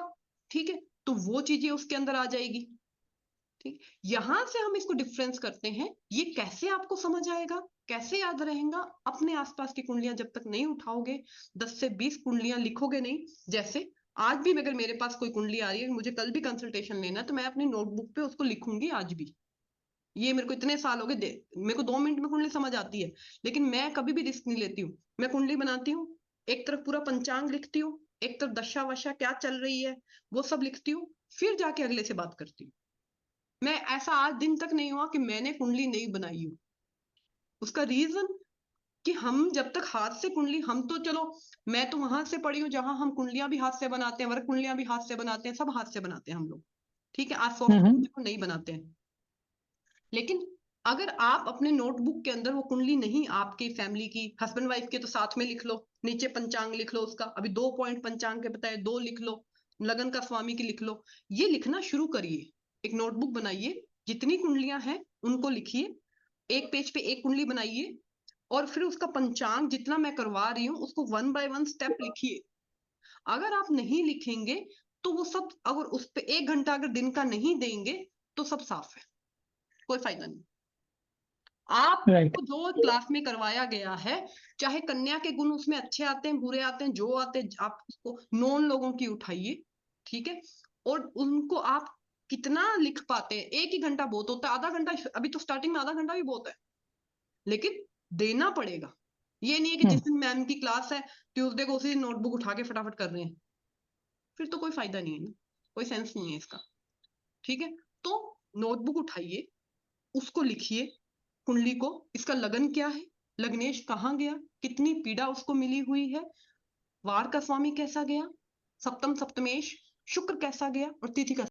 ठीक है, तो वो चीजें उसके अंदर आ जाएगी। ठीक, यहां से हम इसको डिफरेंस करते हैं। ये कैसे आपको समझ आएगा, कैसे याद रहेगा, अपने आसपास की कुंडलियां जब तक नहीं उठाओगे, 10 से 20 कुंडलियां लिखोगे नहीं। जैसे आज भी अगर मेरे पास कोई कुंडली आ रही है, मुझे कल भी कंसल्टेशन लेना है, तो मैं अपनी नोटबुक पे उसको लिखूंगी आज भी। ये मेरे को इतने साल हो गए, मेरे को 2 मिनट में कुंडली समझ आती है, लेकिन मैं कभी भी रिस्क नहीं लेती हूँ। मैं कुंडली बनाती हूँ, एक तरफ पूरा पंचांग लिखती हूँ, एक तरफ दशा वशा क्या चल रही है वो सब लिखती हूँ, फिर जाके अगले से बात करती हूँ। मैं ऐसा आज दिन तक नहीं हुआ कि मैंने कुंडली नहीं बनाई हो। उसका रीजन कि हम जब तक हाथ से कुंडली, हम तो चलो, मैं तो वहां से पढ़ी हूँ जहां हम कुंडलियां भी हाथ से बनाते हैं, वर्क कुंडलियां भी हाथ से बनाते हैं, सब हाथ से बनाते हैं हम लोग, ठीक है। आज हुँ, सॉफ्टवेयर हुँ, देखो नहीं बनाते हैं, लेकिन अगर आप अपने नोटबुक के अंदर वो कुंडली नहीं, आपकी फैमिली की, हस्बैंड वाइफ के, तो साथ में लिख लो, नीचे पंचांग लिख लो उसका, अभी 2 पॉइंट पंचांग के बताए, 2 लिख लो, लगन का स्वामी की लिख लो। ये लिखना शुरू करिए, एक नोटबुक बनाइए, जितनी कुंडलियां हैं उनको लिखिए, एक पेज पे एक कुंडली बनाइए, और फिर उसका पंचांग जितना मैं करवा रही हूँ उसको 1 बाय 1 स्टेप लिखिए। अगर आप नहीं लिखेंगे तो वो सब, अगर उस पे 1 घंटा अगर दिन का नहीं देंगे तो सब साफ है, कोई फायदा नहीं। राइट। आपको जो क्लास में करवाया गया है, चाहे कन्या के गुण उसमें अच्छे आते हैं बुरे आते हैं, जो आते हैं, आप उसको नॉन लोगों की उठाइए, ठीक है, और उनको आप कितना लिख पाते हैं। 1 ही घंटा बहुत होता है, आधा घंटा, अभी तो स्टार्टिंग में आधा घंटा भी बहुत है, लेकिन देना पड़ेगा। ये नहीं है कि हुँ, जिस दिन मैम की क्लास है ट्यूसडे को उसी दिन नोटबुक उठा के फटाफट कर रहे हैं, फिर तो कोई फायदा नहीं है ना, कोई सेंस नहीं है इसका, ठीक है। तो नोटबुक उठाइए, उसको लिखिए, कुंडली को, इसका लगन क्या है, लग्नेश कहाँ गया, कितनी पीड़ा उसको मिली हुई है, वार का स्वामी कैसा गया, सप्तम सप्तमेश शुक्र कैसा गया, और तिथि का